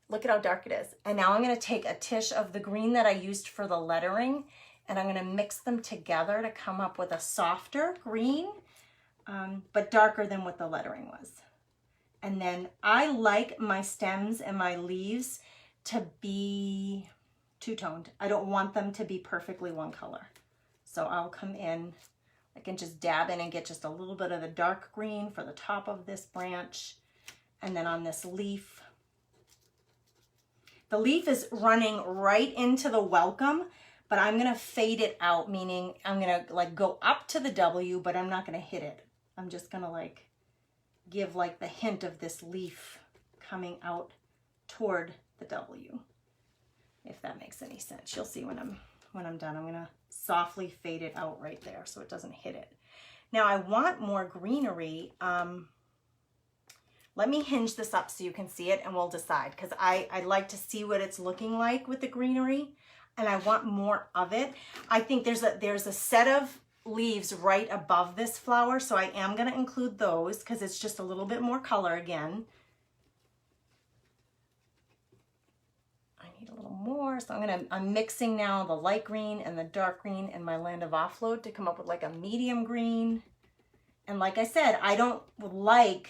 Look at how dark it is. And now I'm going to take a tish of the green that I used for the lettering, and I'm going to mix them together to come up with a softer green, but darker than what the lettering was. And then I like my stems and my leaves to be two-toned. I don't want them to be perfectly one color. So I'll come in, I can just dab in and get just a little bit of the dark green for the top of this branch. And then on this leaf, the leaf is running right into the welcome, but I'm gonna fade it out, meaning I'm gonna like go up to the W, but I'm not gonna hit it. I'm just gonna like give like the hint of this leaf coming out toward the W, if that makes any sense. You'll see when I'm done. I'm gonna softly fade it out right there so it doesn't hit it. Now I want more greenery. Let me hinge this up so you can see it and we'll decide, because I like to see what it's looking like with the greenery and I want more of it. I think there's a set of leaves right above this flower, so I am going to include those because it's just a little bit more color again. I need a little more, so I'm mixing now the light green and the dark green in my Land of Offload to come up with like a medium green. And like I said, I don't like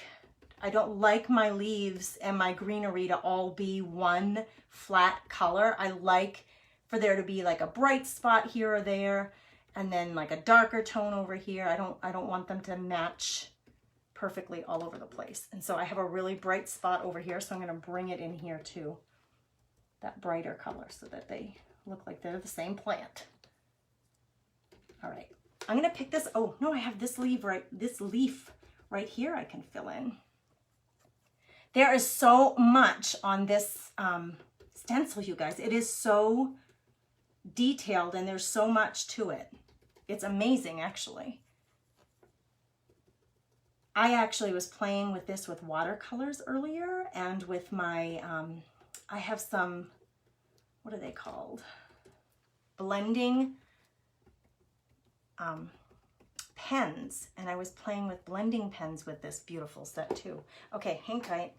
my leaves and my greenery to all be one flat color. I like for there to be like a bright spot here or there, and then like a darker tone over here. I don't want them to match perfectly all over the place. And so I have a really bright spot over here, so I'm going to bring it in here too, that brighter color, so that they look like they're the same plant. All right, I'm going to pick this. Oh no, I have this leaf right here I can fill in. There is so much on this stencil, you guys. It is so detailed and there's so much to it. It's amazing, actually. I actually was playing with this with watercolors earlier, and with my, I have some, what are they called? Blending pens, and I was playing with blending pens with this beautiful set too. Okay, hang tight.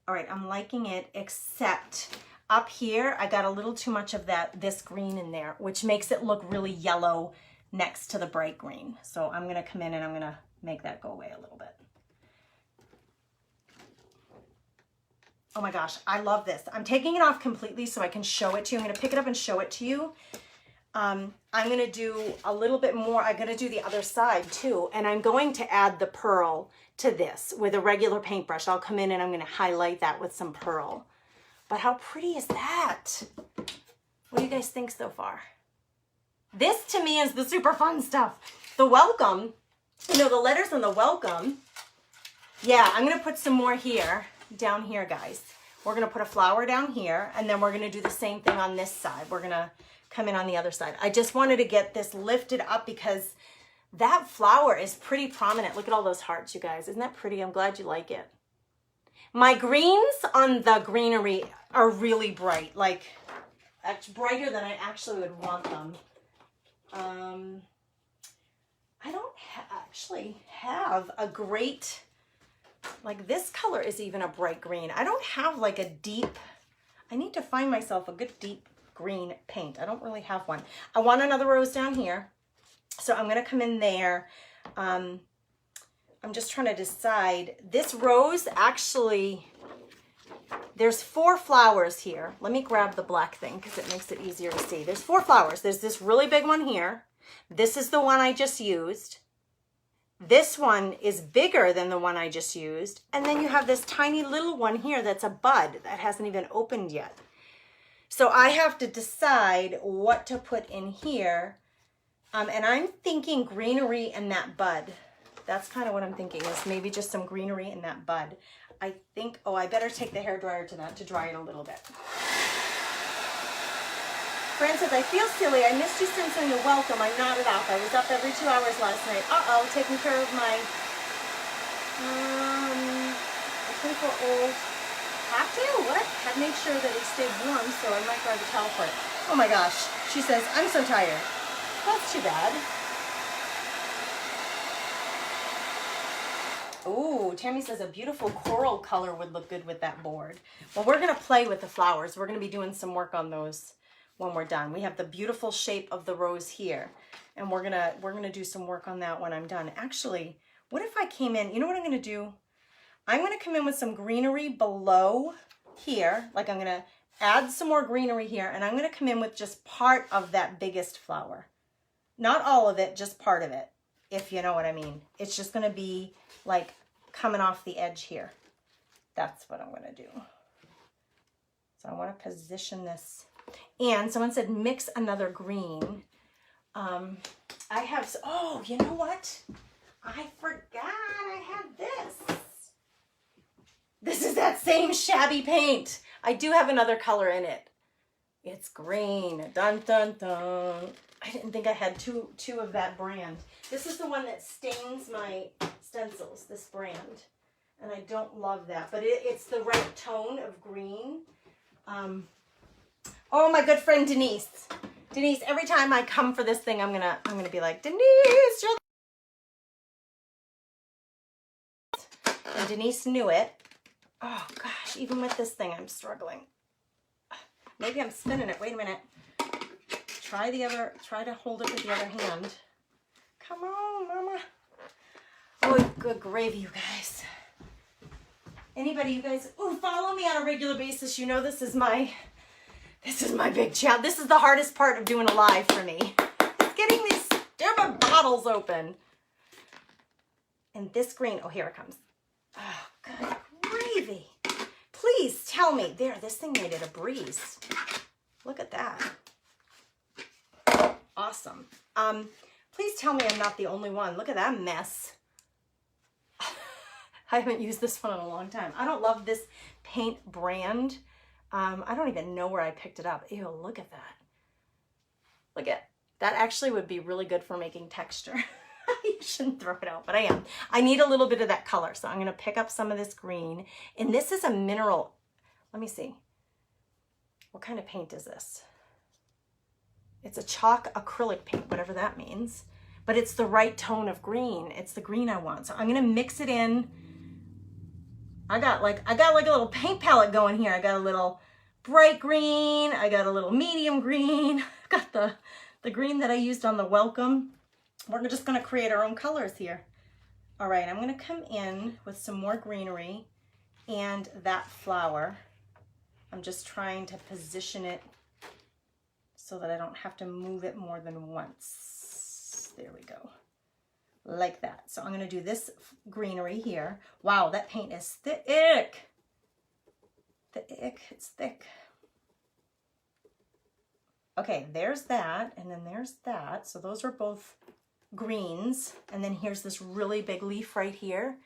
All right, I'm liking it, except up here, I got a little too much of this green in there, which makes it look really yellow next to the bright green. So I'm gonna come in and I'm gonna make that go away a little bit. Oh my gosh, I love this. I'm taking it off completely so I can show it to you. I'm gonna pick it up and show it to you. I'm gonna do a little bit more. I'm gonna do the other side too. And I'm going to add the pearl to this with a regular paintbrush. I'll come in and I'm gonna highlight that with some pearl. But how pretty is that? What do you guys think so far? This to me is the super fun stuff. The welcome, you know, the letters on the welcome. Yeah, I'm gonna put some more here, down here, guys. We're gonna put a flower down here, and then we're gonna do the same thing on this side. We're gonna come in on the other side. I just wanted to get this lifted up because that flower is pretty prominent. Look at all those hearts, you guys. Isn't that pretty? I'm glad you like it. My greens on the greenery are really bright, like brighter than I actually would want them. I don't actually have a great, like this color is even a bright green. I don't have like a deep, I need to find myself a good deep green paint. I don't really have one. I want another rose down here. So I'm going to come in there. I'm just trying to decide. This rose actually, there's 4 flowers here. Let me grab the black thing because it makes it easier to see. There's 4 flowers. There's this really big one here. This is the one I just used. This one is bigger than the one I just used. And then you have this tiny little one here that's a bud that hasn't even opened yet. So I have to decide what to put in here. And I'm thinking greenery in that bud. That's kind of what I'm thinking, is maybe just some greenery in that bud. I think, oh, I better take the hairdryer to that to dry it a little bit. Fran says, I feel silly. I missed you stenciling the welcome. I nodded off. I was up every 2 hours last night. Uh-oh, taking care of my 24-old cocktail. What? Had made sure that it stayed warm, so I might grab a towel for it. Oh my gosh. She says, I'm so tired. That's too bad. Oh, Tammy says a beautiful coral color would look good with that board. Well, we're going to play with the flowers. We're going to be doing some work on those when we're done. We have the beautiful shape of the rose here, and we're going to do some work on that when I'm done. Actually, what if I came in, you know what I'm going to do? I'm going to come in with some greenery below here. Like I'm going to add some more greenery here, and I'm going to come in with just part of that biggest flower. Not all of it, just part of it, if you know what I mean. It's just going to be like coming off the edge here. That's what I'm going to do. So I want to position this. And someone said mix another green. I have, oh, you know what? I forgot I had this. This is that same shabby paint. I do have another color in it. It's green. Dun, dun, dun. I didn't think I had two of that brand. This is the one that stains my stencils, this brand. And I don't love that, but it's the right tone of green. Oh, my good friend Denise. Denise, every time I come for this thing, I'm gonna be like, Denise, you're. And Denise knew it. Oh gosh, even with this thing, I'm struggling. Maybe I'm spinning it. Wait a minute. Try to hold it with the other hand. Come on, mama. Oh, good gravy, you guys. Anybody, you guys, who follow me on a regular basis, you know this is my big challenge. This is the hardest part of doing a live for me. It's getting these stupid bottles open. in this green. Oh, here it comes. Oh, good gravy. Please tell me. There, this thing made it a breeze. Look at that. Awesome. Please tell me I'm not the only one. Look at that mess. I haven't used this one in a long time. I don't love this paint brand. I don't even know where I picked it up. Ew, look at that. Look at that. Actually would be really good for making texture. I shouldn't throw it out, but I am. I need a little bit of that color, so I'm going to pick up some of this green. And this is a mineral. Let me see. What kind of paint is this? It's a chalk acrylic paint, whatever that means. But it's the right tone of green. It's the green I want. So I'm going to mix it in. I got like a little paint palette going here. I got a little bright green. I got a little medium green. I got the green that I used on the welcome. We're just going to create our own colors here. All right, I'm going to come in with some more greenery and that flower. I'm just trying to position it so that I don't have to move it more than once. There we go. Like that. So I'm going to do this greenery here. Wow, that paint is thick. Thick, it's thick. Okay, there's that, and then there's that. So those are both greens. And then here's this really big leaf right here.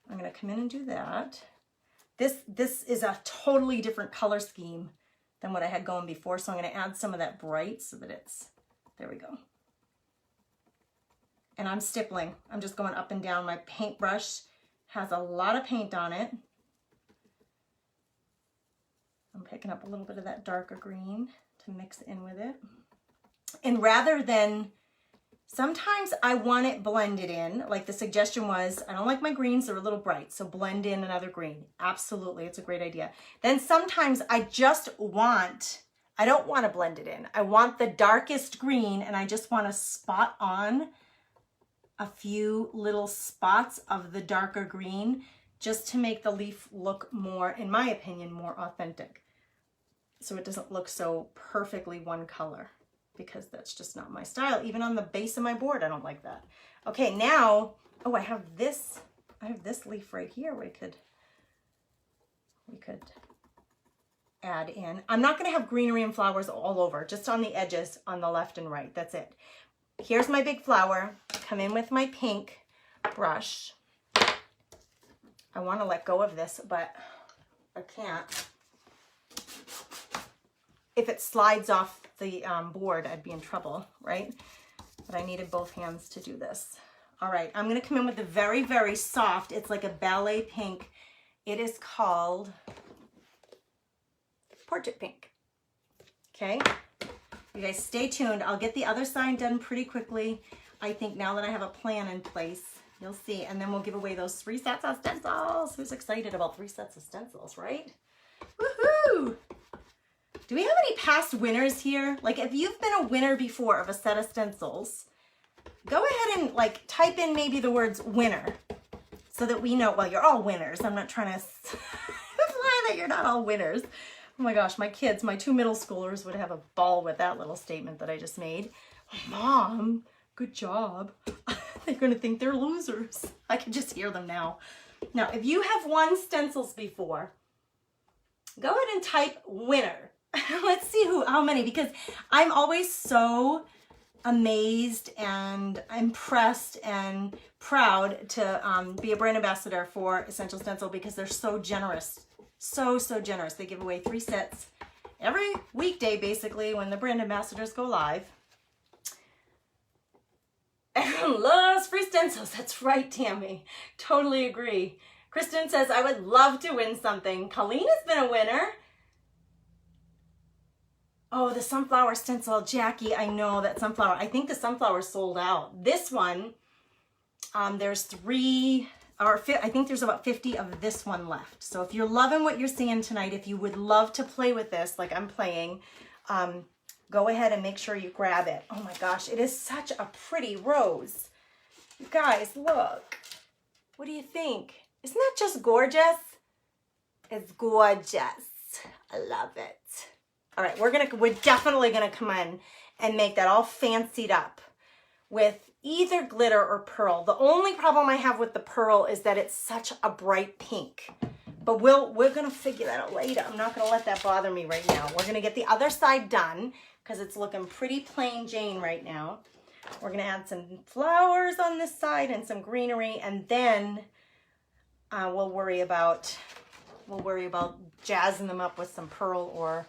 I'm going to come in and do that. This is a totally different color scheme than what I had going before. So I'm going to add some of that bright so that it's, there we go. And I'm stippling. I'm just going up and down. My paintbrush has a lot of paint on it. I'm picking up a little bit of that darker green to mix in with it. And rather than, sometimes I want it blended in, like the suggestion was, I don't like my greens, they're a little bright, so blend in another green. Absolutely, it's a great idea. Then sometimes I just want, I don't want to blend it in. I want the darkest green and I just want to spot on a few little spots of the darker green just to make the leaf look more, in my opinion, more authentic. So it doesn't look so perfectly one color, because that's just not my style. Even on the base of my board, I don't like that. Okay, now, oh, I have this leaf right here we could add in. I'm not gonna have greenery and flowers all over, just on the edges on the left and right, that's it. Here's my big flower. Come in with my pink brush. I want to let go of this, but I can't. If it slides off the board, I'd be in trouble, right? But I needed both hands to do this. All right, I'm going to come in with the very, very soft. It's like a ballet pink. It is called Portrait Pink. Okay. You guys stay tuned. I'll get the other side done pretty quickly. I think now that I have a plan in place, you'll see. And then we'll give away those 3 sets of stencils. Who's excited about 3 sets of stencils, right? Woohoo! Do we have any past winners here? Like if you've been a winner before of a set of stencils, go ahead and like type in maybe the words winner so that we know, well, you're all winners. I'm not trying to imply that you're not all winners. Oh my gosh, my kids, my 2 middle schoolers would have a ball with that little statement that I just made. Mom, good job. They're going to think they're losers. I can just hear them now. Now, if you have won stencils before, go ahead and type winner. Let's see how many, because I'm always so amazed and impressed and proud to be a brand ambassador for Essential Stencil because they're so generous. So generous. They give away 3 sets every weekday, basically, when the brand ambassadors go live. Everyone loves free stencils. That's right, Tammy. Totally agree. Kristen says, I would love to win something. Colleen has been a winner. Oh, the sunflower stencil. Jackie, I know that sunflower. I think the sunflower sold out. This one, there's 3... or I think there's about 50 of this one left. So if you're loving what you're seeing tonight, if you would love to play with this like I'm playing, go ahead and make sure you grab it. Oh my gosh, it is such a pretty rose. You guys, look. What do you think? Isn't that just gorgeous? It's gorgeous. I love it. All right, we're definitely gonna come in and make that all fancied up with either glitter or pearl. The only problem I have with the pearl is that it's such a bright pink. But we're gonna figure that out later. I'm not gonna let that bother me right now. We're gonna get the other side done because it's looking pretty plain Jane right now. We're gonna add some flowers on this side and some greenery, and then we'll worry about jazzing them up with some pearl. Or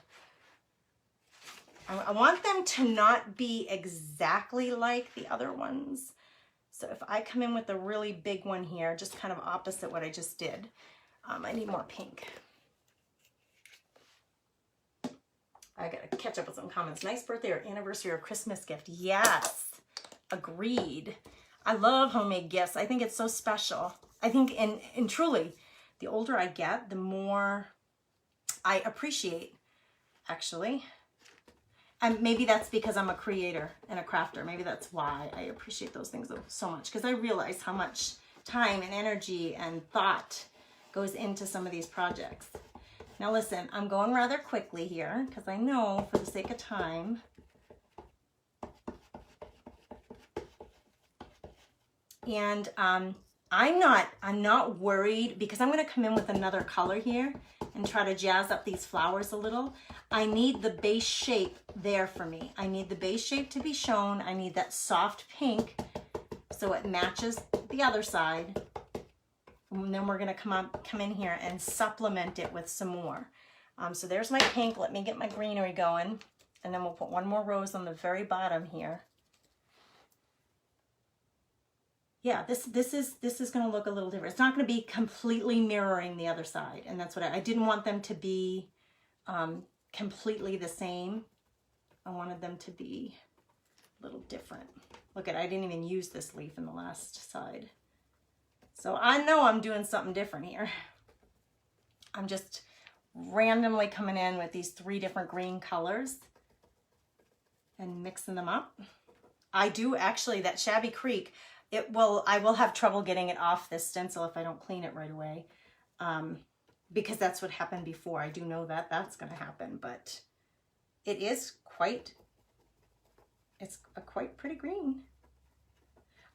I want them to not be exactly like the other ones. So if I come in with a really big one here, just kind of opposite what I just did, I need more pink. I gotta catch up with some comments. Nice birthday or anniversary or Christmas gift. Yes, agreed. I love homemade gifts. I think it's so special. I think, and truly, the older I get, the more I appreciate, actually. And maybe that's because I'm a creator and a crafter. Maybe that's why I appreciate those things so much, because I realize how much time and energy and thought goes into some of these projects. Now listen, I'm going rather quickly here because I know for the sake of time, and I'm not worried because I'm going to come in with another color here and try to jazz up these flowers a little. I need the base shape there for me. I need the base shape to be shown. I need that soft pink so it matches the other side. And then we're going to come in here and supplement it with some more. So there's my pink. Let me get my greenery going. And then we'll put one more rose on the very bottom here. Yeah, this is going to look a little different. It's not going to be completely mirroring the other side. And that's what I didn't want them to be completely the same. I wanted them to be a little different. Look I didn't even use this leaf in the last side. So I know I'm doing something different here. I'm just randomly coming in with these 3 different green colors and mixing them up. I do actually, that Shabby Creek, I will have trouble getting it off this stencil if I don't clean it right away. Because that's what happened before. I do know that that's going to happen, but it is it's a quite pretty green.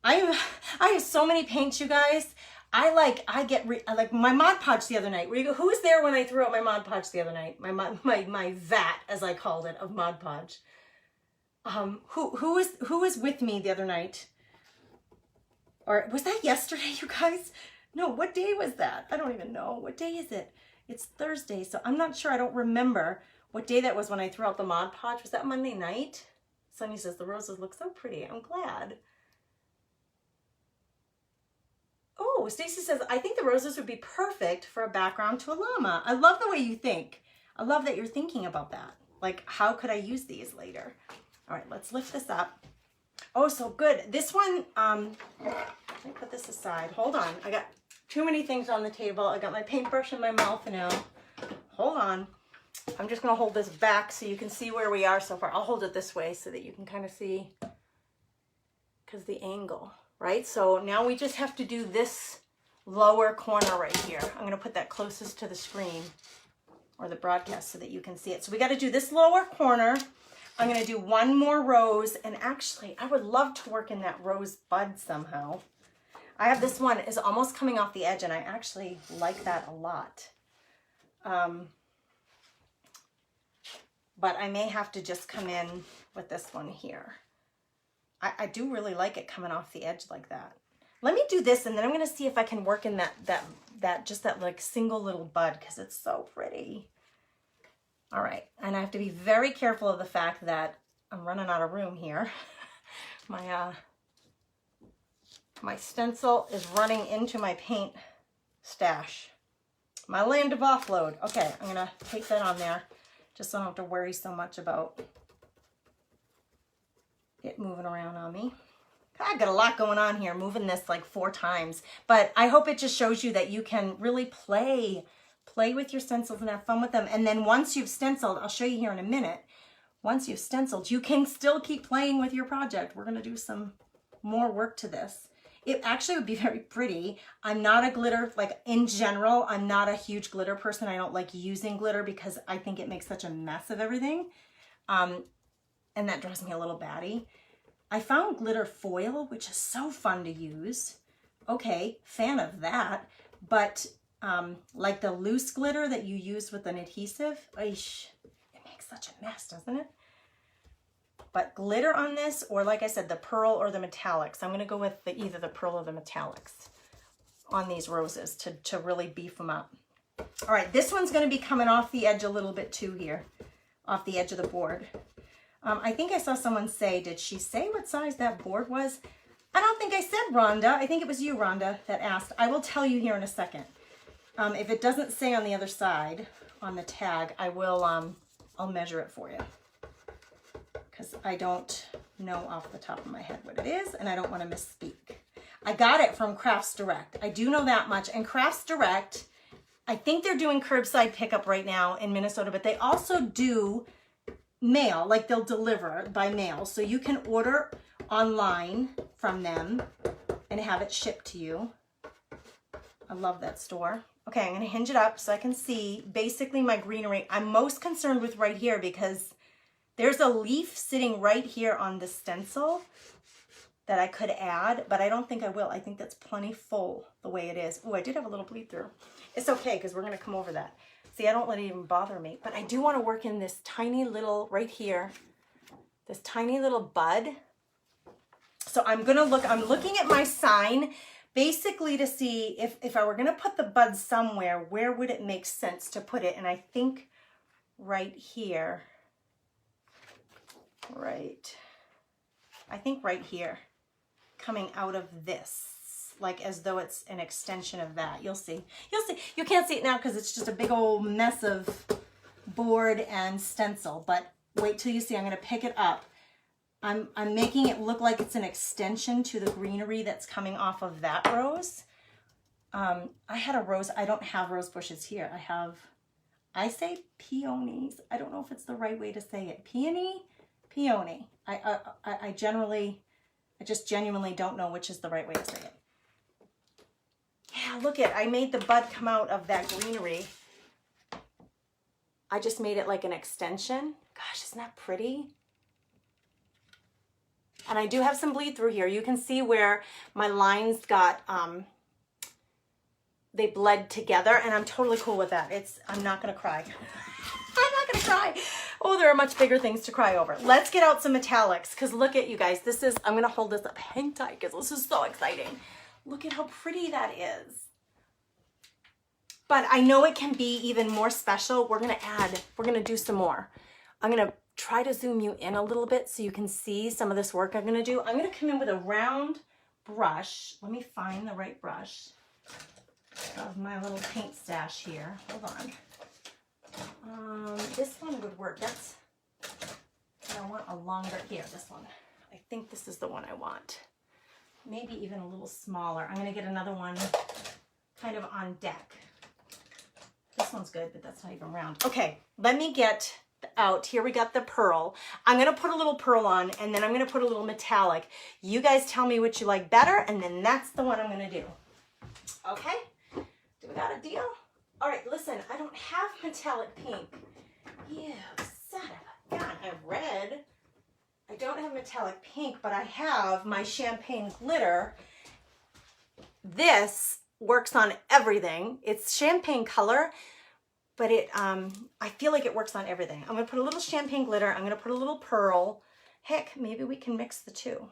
I have so many paints, you guys. I get my Mod Podge the other night. Who was there when I threw out my Mod Podge the other night? My vat, as I called it, of Mod Podge. Who was with me the other night? Or was that yesterday, you guys? No, what day was that? I don't even know. What day is it? It's Thursday, so I'm not sure. I don't remember what day that was when I threw out the Mod Podge. Was that Monday night? Sunny says, the roses look so pretty. I'm glad. Oh, Stacy says, I think the roses would be perfect for a background to a llama. I love the way you think. I love that you're thinking about that. Like, how could I use these later? All right, let's lift this up. Oh, so good. This one, let me put this aside. Hold on. I got too many things on the table. I got my paintbrush in my mouth now. Hold on. I'm just going to hold this back so you can see where we are so far. I'll hold it this way so that you can kind of see, because the angle, right? So now we just have to do this lower corner right here. I'm going to put that closest to the screen or the broadcast so that you can see it. So we got to do this lower corner. I'm going to do one more rose, and actually I would love to work in that rose bud somehow. I have this one is almost coming off the edge, and I actually like that a lot. But I may have to just come in with this one here. I do really like it coming off the edge like that. Let me do this, and then I'm going to see if I can work in that like single little bud, because it's so pretty. All right, and I have to be very careful of the fact that I'm running out of room here. My stencil is running into my paint stash. My land of offload. Okay, I'm gonna take that on there just so I don't have to worry so much about it moving around on me. I've got a lot going on here, moving this like 4 times, but I hope it just shows you that you can really play with your stencils and have fun with them. And then once you've stenciled, I'll show you here in a minute, once you've stenciled, you can still keep playing with your project. We're gonna do some more work to this. It actually would be very pretty. I'm not a glitter, like in general, I'm not a huge glitter person. I don't like using glitter because I think it makes such a mess of everything. And that drives me a little batty. I found glitter foil, which is so fun to use. Okay, fan of that. But like the loose glitter that you use with an adhesive, it makes such a mess, doesn't it? But glitter on this, or like I said, the pearl or the metallics. I'm going to go with either the pearl or the metallics on these roses to really beef them up. All right, this one's going to be coming off the edge a little bit too here, off the edge of the board. I think I saw someone say, did she say what size that board was? I don't think I said, Rhonda. I think it was you, Rhonda, that asked. I will tell you here in a second. If it doesn't say on the other side, on the tag, I will, I'll measure it for you. Because I don't know off the top of my head what it is, and I don't want to misspeak. I got it from Crafts Direct. I do know that much. And Crafts Direct, I think they're doing curbside pickup right now in Minnesota, but they also do mail, like they'll deliver by mail. So you can order online from them and have it shipped to you. I love that store. Okay, I'm going to hinge it up so I can see basically my greenery. I'm most concerned with right here because there's a leaf sitting right here on the stencil that I could add, but I don't think I will. I think that's plenty full the way it is. Oh, I did have a little bleed through. It's okay because we're going to come over that. See, I don't let it even bother me, but I do want to work in this tiny little, right here, this tiny little bud. So I'm going to look, I'm looking at my sign basically to see if I were going to put the bud somewhere, where would it make sense to put it? And I think right here, I think right here, coming out of this, like as though it's an extension of that. You'll see. You'll see. You can't see it now because it's just a big old mess of board and stencil, but wait till you see. I'm going to pick it up. I'm making it look like it's an extension to the greenery that's coming off of that rose. I had a rose. I don't have rose bushes here. I say peonies. I don't know if it's the right way to say it. Peony. I just genuinely don't know which is the right way to say it. Yeah, look it. I made the bud come out of that greenery. I just made it like an extension. Gosh, isn't that pretty? And I do have some bleed through here. You can see where my lines got, they bled together, and I'm totally cool with that. I'm not gonna cry. I'm not gonna cry. Oh, there are much bigger things to cry over. Let's get out some metallics, because look at you guys. I'm gonna hold this up. Hang tight, because this is so exciting. Look at how pretty that is. But I know it can be even more special. We're gonna do some more. I'm gonna try to zoom you in a little bit so you can see some of this work I'm gonna do. I'm gonna come in with a round brush. Let me find the right brush of my little paint stash here. Hold on. This one would work. I want a longer, here, this one. I think this is the one I want. Maybe even a little smaller. I'm gonna get another one kind of on deck. This one's good, but that's not even round. Okay, let me get out. Here we got the pearl. I'm gonna put a little pearl on, and then I'm gonna put a little metallic. You guys tell me what you like better, and then that's the one I'm gonna do. Okay? Do we got a deal? All right, listen, I don't have metallic pink. You son of a gun. I have red. I don't have metallic pink, but I have my champagne glitter. This works on everything. It's champagne color, but I feel like it works on everything. I'm gonna put a little champagne glitter. I'm gonna put a little pearl. Heck, maybe we can mix the two.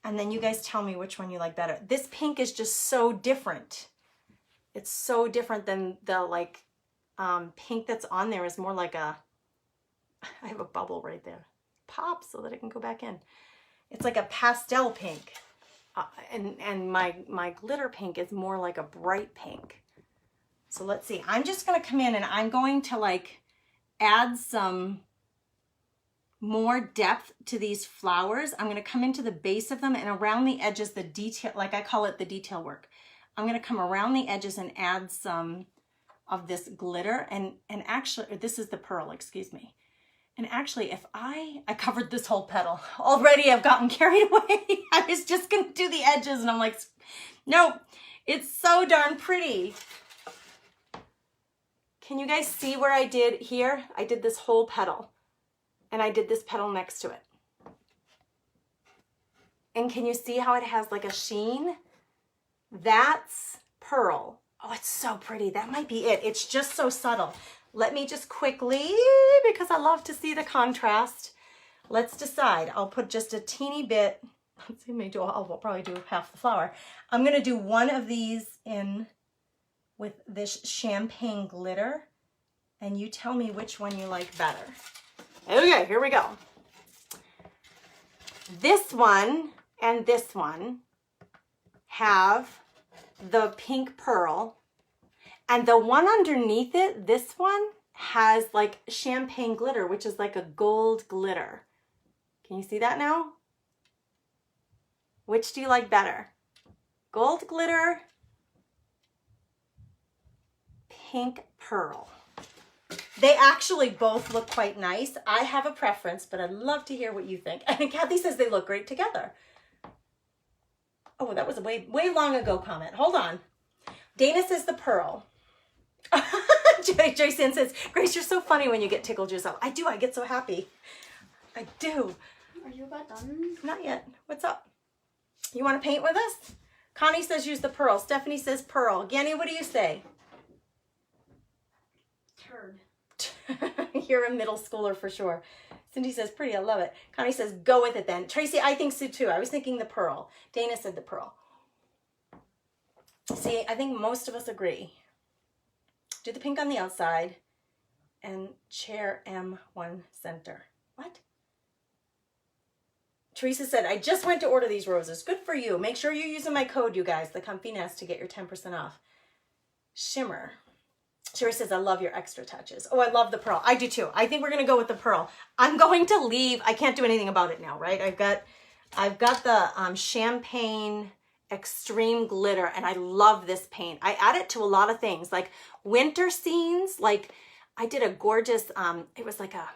And then you guys tell me which one you like better. This pink is just so different. It's so different than the pink that's on there is more like I have a bubble right there. Pop so that it can go back in. It's like a pastel pink. And my glitter pink is more like a bright pink. So let's see. I'm just going to come in and I'm going to add some more depth to these flowers. I'm going to come into the base of them and around the edges, the detail, like I call it the detail work. I'm going to come around the edges and add some of this glitter and actually, this is the pearl, excuse me. And actually, if I covered this whole petal already, I've gotten carried away. I was just going to do the edges and I'm like, nope, it's so darn pretty. Can you guys see where I did here? I did this whole petal and I did this petal next to it. And can you see how it has like a sheen? That's pearl. Oh, it's so pretty. That might be it. It's just so subtle. Let me just quickly, because I love to see the contrast, let's decide. I'll put just a teeny bit. Let's see, maybe I'll probably do half the flower. I'm going to do one of these in with this champagne glitter, and you tell me which one you like better. Okay, here we go. This one and this one have the pink pearl, and the one underneath it, this one, has like champagne glitter, which is like a gold glitter. Can you see that now? Which do you like better? Gold glitter, pink pearl. They actually both look quite nice. I have a preference, but I'd love to hear what you think. And Kathy says they look great together. Oh, that was a way long ago comment. Hold on. Dana says the pearl. Jason says, Grace, you're so funny when you get tickled yourself. I do. I get so happy. I do. Are you about done? Not yet. What's up? You want to paint with us? Connie says use the pearl. Stephanie says pearl. Ganny, what do you say? Turd. You're a middle schooler for sure. Cindy says pretty. I love it. Connie says go with it then. Tracy, I think so too. I was thinking the pearl. Dana said the pearl. See, I think most of us agree. Do the pink on the outside and chair M1 center. What? Teresa said, I just went to order these roses. Good for you. Make sure you're using my code, you guys, the Comfy Nest, to get your 10% off. Shimmer. Sherry says, I love your extra touches. Oh, I love the pearl. I do too. I think we're going to go with the pearl. I'm going to leave. I can't do anything about it now, right? I've got the champagne extreme glitter, and I love this paint. I add it to a lot of things, like winter scenes. Like I did a gorgeous, it was like a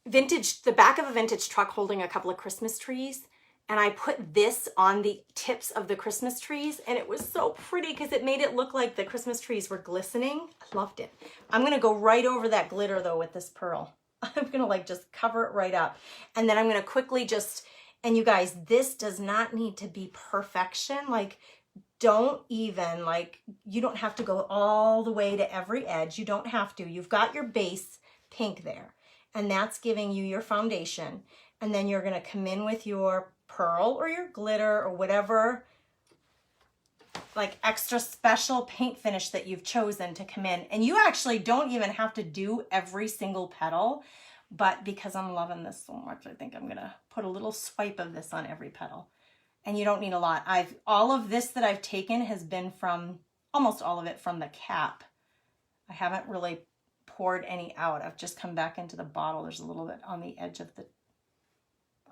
vintage, the back of a vintage truck holding a couple of Christmas trees. And I put this on the tips of the Christmas trees, and it was so pretty because it made it look like the Christmas trees were glistening. I loved it. I'm going to go right over that glitter though with this pearl. I'm going to like just cover it right up. And then I'm going to quickly just, and you guys, this does not need to be perfection. Like don't even like, you don't have to go all the way to every edge. You don't have to. You've got your base pink there, and that's giving you your foundation. And then you're going to come in with your pearl or your glitter or whatever like extra special paint finish that you've chosen to come in. And you actually don't even have to do every single petal, but because I'm loving this so much, I think I'm gonna put a little swipe of this on every petal. And you don't need a lot. All of this that I've taken has been from, almost all of it from the cap. I haven't really poured any out. I've just come back into the bottle. There's a little bit on the edge of the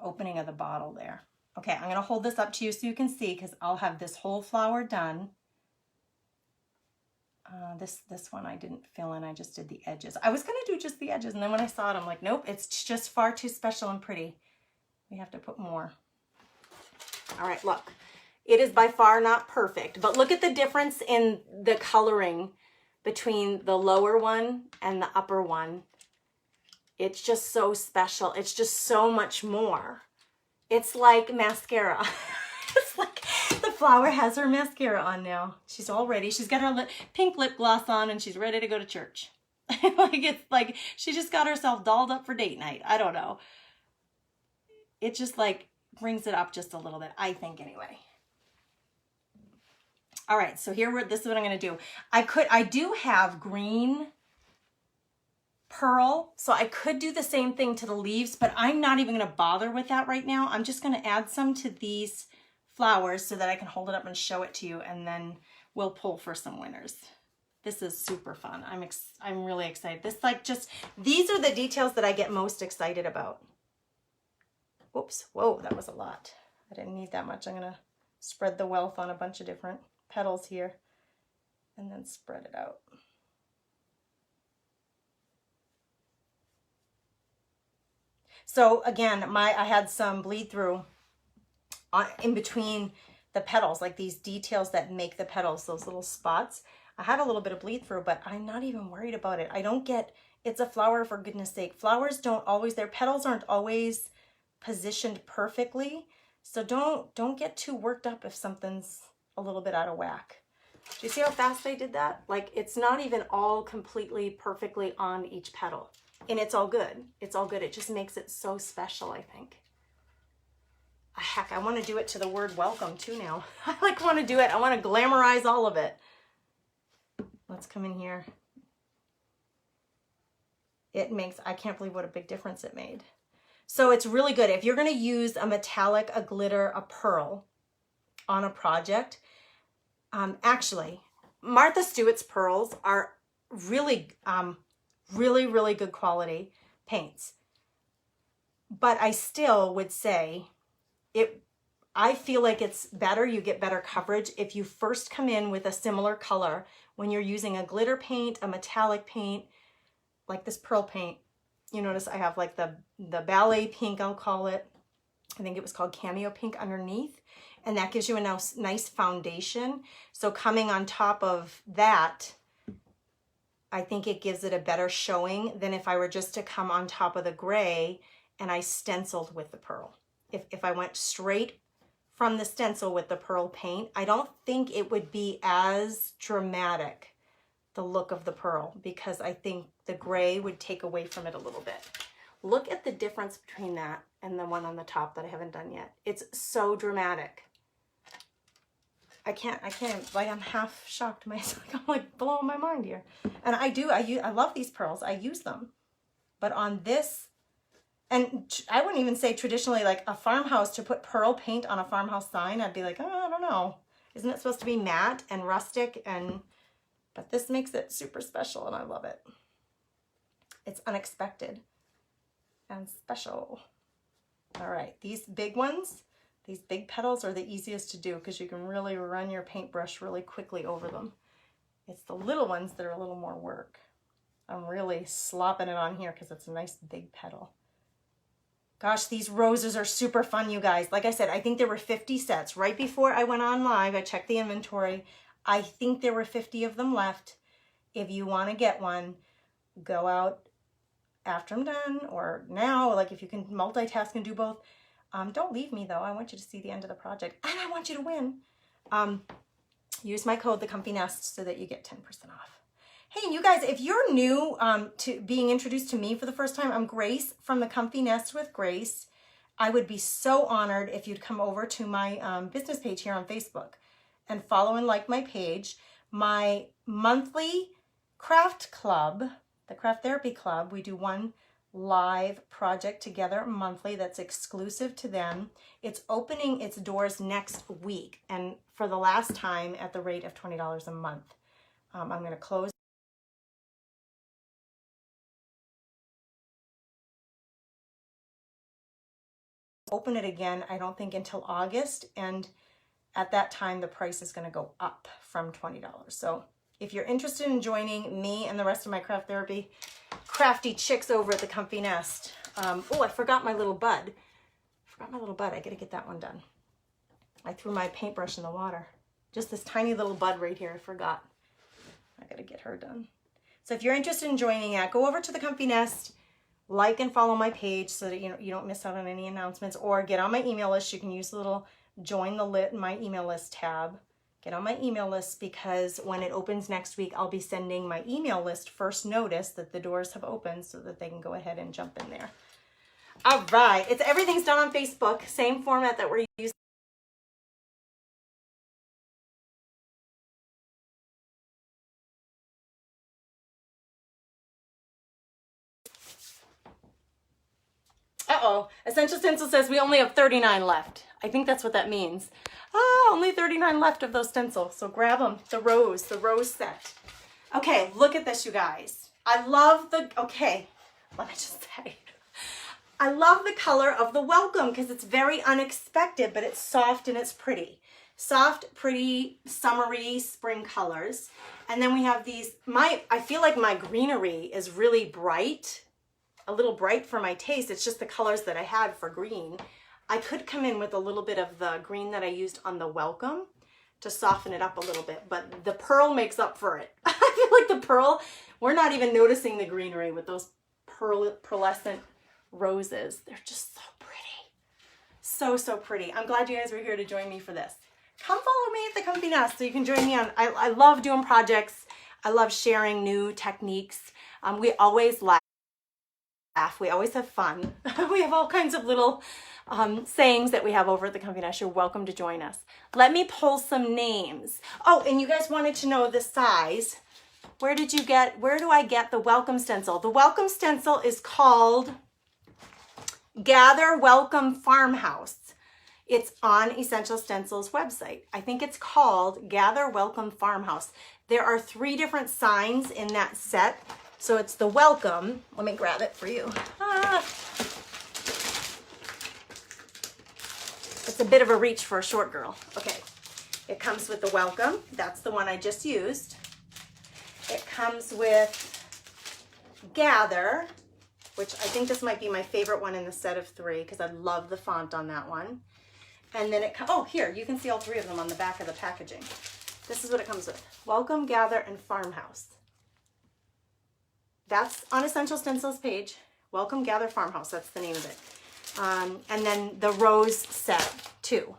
opening of the bottle there. Okay, I'm going to hold this up to you so you can see, because I'll have this whole flower done. This one I didn't fill in. I just did the edges. I was going to do just the edges, and then when I saw it, I'm like, nope, it's just far too special and pretty. We have to put more. All right, look. It is by far not perfect, but look at the difference in the coloring between the lower one and the upper one. It's just so special. It's just so much more. It's like mascara. It's like the flower has her mascara on now. She's all ready. She's got her pink lip gloss on, and she's ready to go to church. It's like she just got herself dolled up for date night. I don't know. It just like brings it up just a little bit, I think anyway. All right, so this is what I'm going to do. I do have green pearl, so I could do the same thing to the leaves, but I'm not even going to bother with that right now. I'm just going to add some to these flowers so that I can hold it up and show it to you, and then we'll pull for some winners. This is super fun. I'm really excited. These are the details that I get most excited about. Oops, whoa, that was a lot. I didn't need that much. I'm going to spread the wealth on a bunch of different petals here and then spread it out. So again, I had some bleed through in between the petals, like these details that make the petals, those little spots. I had a little bit of bleed through, but I'm not even worried about it. It's a flower, for goodness sake. Flowers don't always, their petals aren't always positioned perfectly. So don't get too worked up if something's a little bit out of whack. Do you see how fast I did that? Like, it's not even all completely perfectly on each petal. And it's all good. It's all good. It just makes it so special, I think. Heck, I want to do it to the word welcome too now. I like want to do it. I want to glamorize all of it. Let's come in here. It makes, I can't believe what a big difference it made. So it's really good. If you're going to use a metallic, a glitter, a pearl on a project, actually, Martha Stewart's pearls are really, really good quality paints. But I still would say I feel like it's better, you get better coverage if you first come in with a similar color when you're using a glitter paint, a metallic paint, like this pearl paint. You notice I have like the ballet pink, I'll call it. I think it was called cameo pink underneath. And that gives you a nice foundation. So coming on top of that, I think it gives it a better showing than if I were just to come on top of the gray and I stenciled with the pearl. If I went straight from the stencil with the pearl paint, I don't think it would be as dramatic, the look of the pearl, because I think the gray would take away from it a little bit. Look at the difference between that and the one on the top that I haven't done yet. It's so dramatic. I can't, like, I'm half shocked myself. I'm like blowing my mind here. And I love these pearls. I use them. But on this, and I wouldn't even say traditionally like a farmhouse, to put pearl paint on a farmhouse sign, I'd be like, oh, I don't know. Isn't it supposed to be matte and rustic? But this makes it super special and I love it. It's unexpected and special. All right, these big ones, these big petals are the easiest to do because you can really run your paintbrush really quickly over them. It's the little ones that are a little more work. I'm really slopping it on here because it's a nice big petal. Gosh, these roses are super fun, you guys. Like I said, I think there were 50 sets. Right before I went on live, I checked the inventory. I think there were 50 of them left. If you want to get one, go out after I'm done or now, like if you can multitask and do both. Don't leave me though. I want you to see the end of the project and I want you to win. Use my code, The Comfy Nest, so that you get 10% off. Hey, you guys, if you're new to being introduced to me for the first time, I'm Grace from The Comfy Nest with Grace. I would be so honored if you'd come over to my business page here on Facebook and follow and like my page. My monthly craft club, the Craft Therapy Club, we do one live project together monthly that's exclusive to them. It's opening its doors next week, and for the last time at the rate of $20 a month. I'm going to close. Open it again, I don't think until August, and at that time the price is going to go up from $20. So if you're interested in joining me and the rest of my craft therapy crafty chicks over at The Comfy Nest. Oh, I forgot my little bud. I gotta get that one done. I threw my paintbrush in the water. Just this tiny little bud right here, I forgot. I gotta get her done. So if you're interested in joining that, go over to The Comfy Nest, like and follow my page so that you don't miss out on any announcements, or get on my email list. You can use the little join my email list tab. Get on my email list, because when it opens next week, I'll be sending my email list first notice that the doors have opened so that they can go ahead and jump in there. All right, everything's done on Facebook, same format that we're using. Uh-oh, Essential Stencil says we only have 39 left. I think that's what that means. Oh, only 39 left of those stencils. So grab them, the rose set. Okay, look at this, you guys. I love okay, let me just say. I love the color of the welcome because it's very unexpected, but it's soft and it's pretty. Soft, pretty, summery spring colors. And then we have these, I feel like my greenery is really bright, a little bright for my taste. It's just the colors that I had for green. I could come in with a little bit of the green that I used on the welcome to soften it up a little bit, but the pearl makes up for it. I feel like the pearl, we're not even noticing the greenery with those pearlescent roses. They're just so pretty. so, so pretty. I'm glad you guys were here to join me for this. Come follow me at the Comfy Nest so you can join me on, I love doing projects. I love sharing new techniques. We always laugh. We always have fun. We have all kinds of little sayings that we have over at the Comfy Nest. You're welcome to join us. Let me pull some names. Oh, and you guys wanted to know the size. Where do I get the welcome stencil? The welcome stencil is called Gather Welcome Farmhouse. It's on Essential Stencils website. I think it's called Gather Welcome Farmhouse. There are 3 different signs in that set. So it's the welcome. Let me grab it for you. It's a bit of a reach for a short girl. Okay, it comes with the welcome. That's the one I just used. It comes with Gather, which I think this might be my favorite one in the set of 3 because I love the font on that one. And then oh, here, you can see all 3 of them on the back of the packaging. This is what it comes with. Welcome, Gather, and Farmhouse. That's on Essential Stencils page. Welcome, Gather, Farmhouse. That's the name of it. And then the rose set too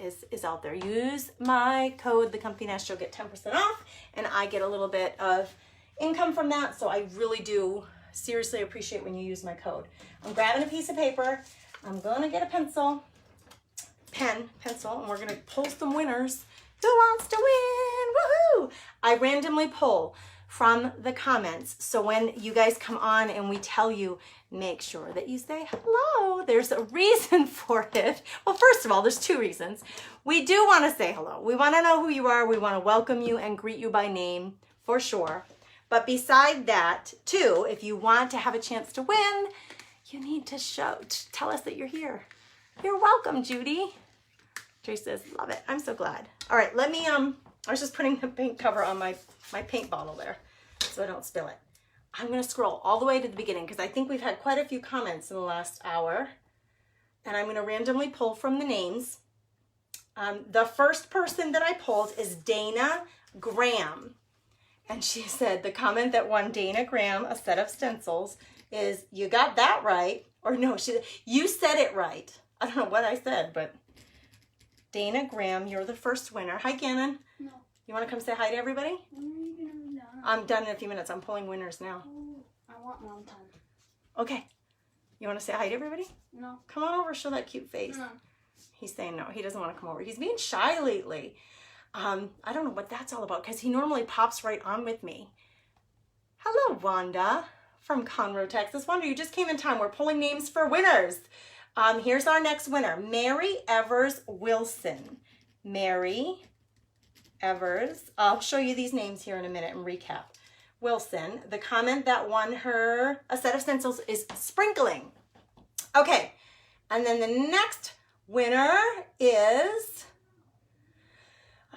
is out there. Use my code, the Comfy Nest. You'll get 10% off, and I get a little bit of income from that. So I really do seriously appreciate when you use my code. I'm grabbing a piece of paper. I'm gonna get a pencil, and we're gonna pull some winners. Who wants to win? Woohoo! I randomly pull from the comments. So when you guys come on and we tell you, make sure that you say hello. There's a reason for it. Well, first of all, there's 2 reasons. We do want to say hello. We want to know who you are. We want to welcome you and greet you by name for sure. But beside that, too, if you want to have a chance to win, you need to tell us that you're here. You're welcome, Judy. Trace says, love it. I'm so glad. All right, let me, I was just putting the paint cover on my paint bottle there so I don't spill it. I'm going to scroll all the way to the beginning because I think we've had quite a few comments in the last hour. And I'm going to randomly pull from the names. The first person that I pulled is Dana Graham. And she said the comment that won Dana Graham a set of stencils is, you got that right. Or no, you said it right. I don't know what I said, but Dana Graham, you're the first winner. Hi, Gannon. No. You want to come say hi to everybody? When are you going to be done? I'm done in a few minutes. I'm pulling winners now. Oh, I want mom time. Okay. You want to say hi to everybody? No. Come on over, show that cute face. No. He's saying no. He doesn't want to come over. He's being shy lately. I don't know what that's all about because he normally pops right on with me. Hello, Wanda from Conroe, Texas. Wanda, you just came in time. We're pulling names for winners. Here's our next winner, Mary Evers Wilson. Mary Evers. I'll show you these names here in a minute and recap. Wilson. The comment that won her a set of stencils is sprinkling. Okay, and then the next winner is,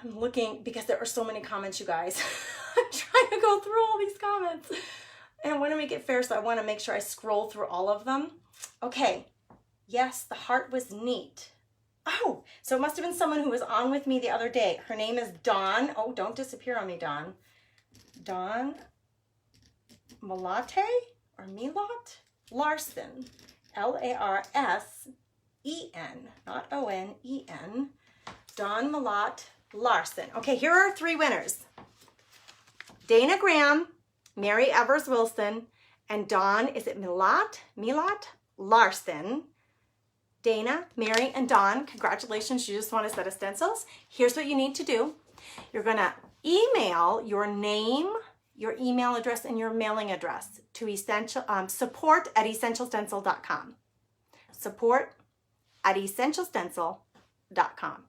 I'm looking because there are so many comments, you guys. I'm trying to go through all these comments and I want to make it fair, so I want to make sure I scroll through all of them. Okay. Yes, the heart was neat. Oh, so it must have been someone who was on with me the other day. Her name is Dawn. Oh, don't disappear on me, Dawn. Dawn Malate or Milot Larson. Larsen, not O-N-E-N. Dawn Malot Larson. Okay, here are 3 winners. Dana Graham, Mary Evers Wilson, and Dawn, is it Milot Larson. Dana, Mary, and Dawn, congratulations, you just won a set of stencils. Here's what you need to do. You're gonna email your name, your email address, and your mailing address to support@essentialstencil.com. Support@essentialstencil.com.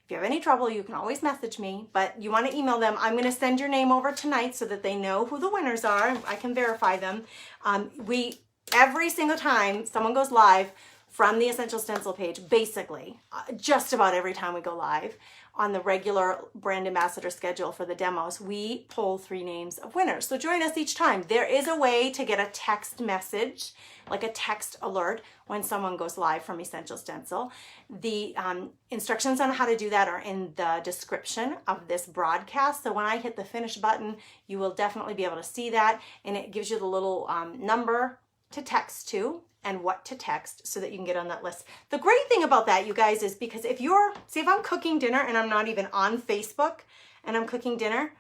If you have any trouble, you can always message me, but you want to email them. I'm going to send your name over tonight so that they know who the winners are. I can verify them. Every single time someone goes live from the Essential Stencil page, basically, just about every time we go live on the regular brand ambassador schedule for the demos, we pull 3 names of winners. So join us each time. There is a way to get a text message, like a text alert, when someone goes live from Essential Stencil. The instructions on how to do that are in the description of this broadcast. So when I hit the finish button, you will definitely be able to see that, and it gives you the little number to text to and what to text so that you can get on that list. The great thing about that, you guys, is because if I'm cooking dinner and I'm not even on Facebook and I'm cooking dinner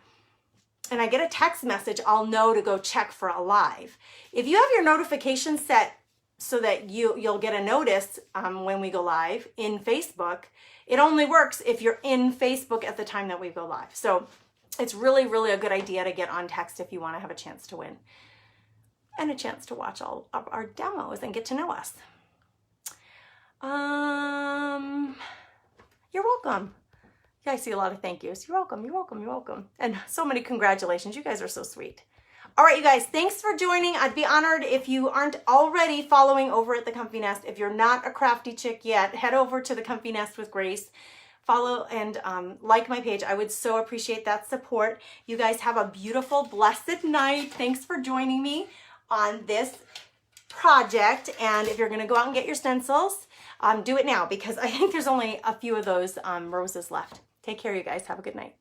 and I get a text message, I'll know to go check for a live. If you have your notifications set so that you'll get a notice when we go live in Facebook, it only works if you're in Facebook at the time that we go live. So it's really, really a good idea to get on text if you want to have a chance to win and a chance to watch all of our demos and get to know us. You're welcome. Yeah, I see a lot of thank yous. You're welcome, you're welcome, you're welcome. And so many congratulations. You guys are so sweet. All right, you guys, thanks for joining. I'd be honored if you aren't already following over at The Comfy Nest. If you're not a crafty chick yet, head over to The Comfy Nest with Grace. Follow and like my page. I would so appreciate that support. You guys have a beautiful, blessed night. Thanks for joining me on this project. And if you're gonna go out and get your stencils, do it now because I think there's only a few of those roses left. Take care, you guys. Have a good night.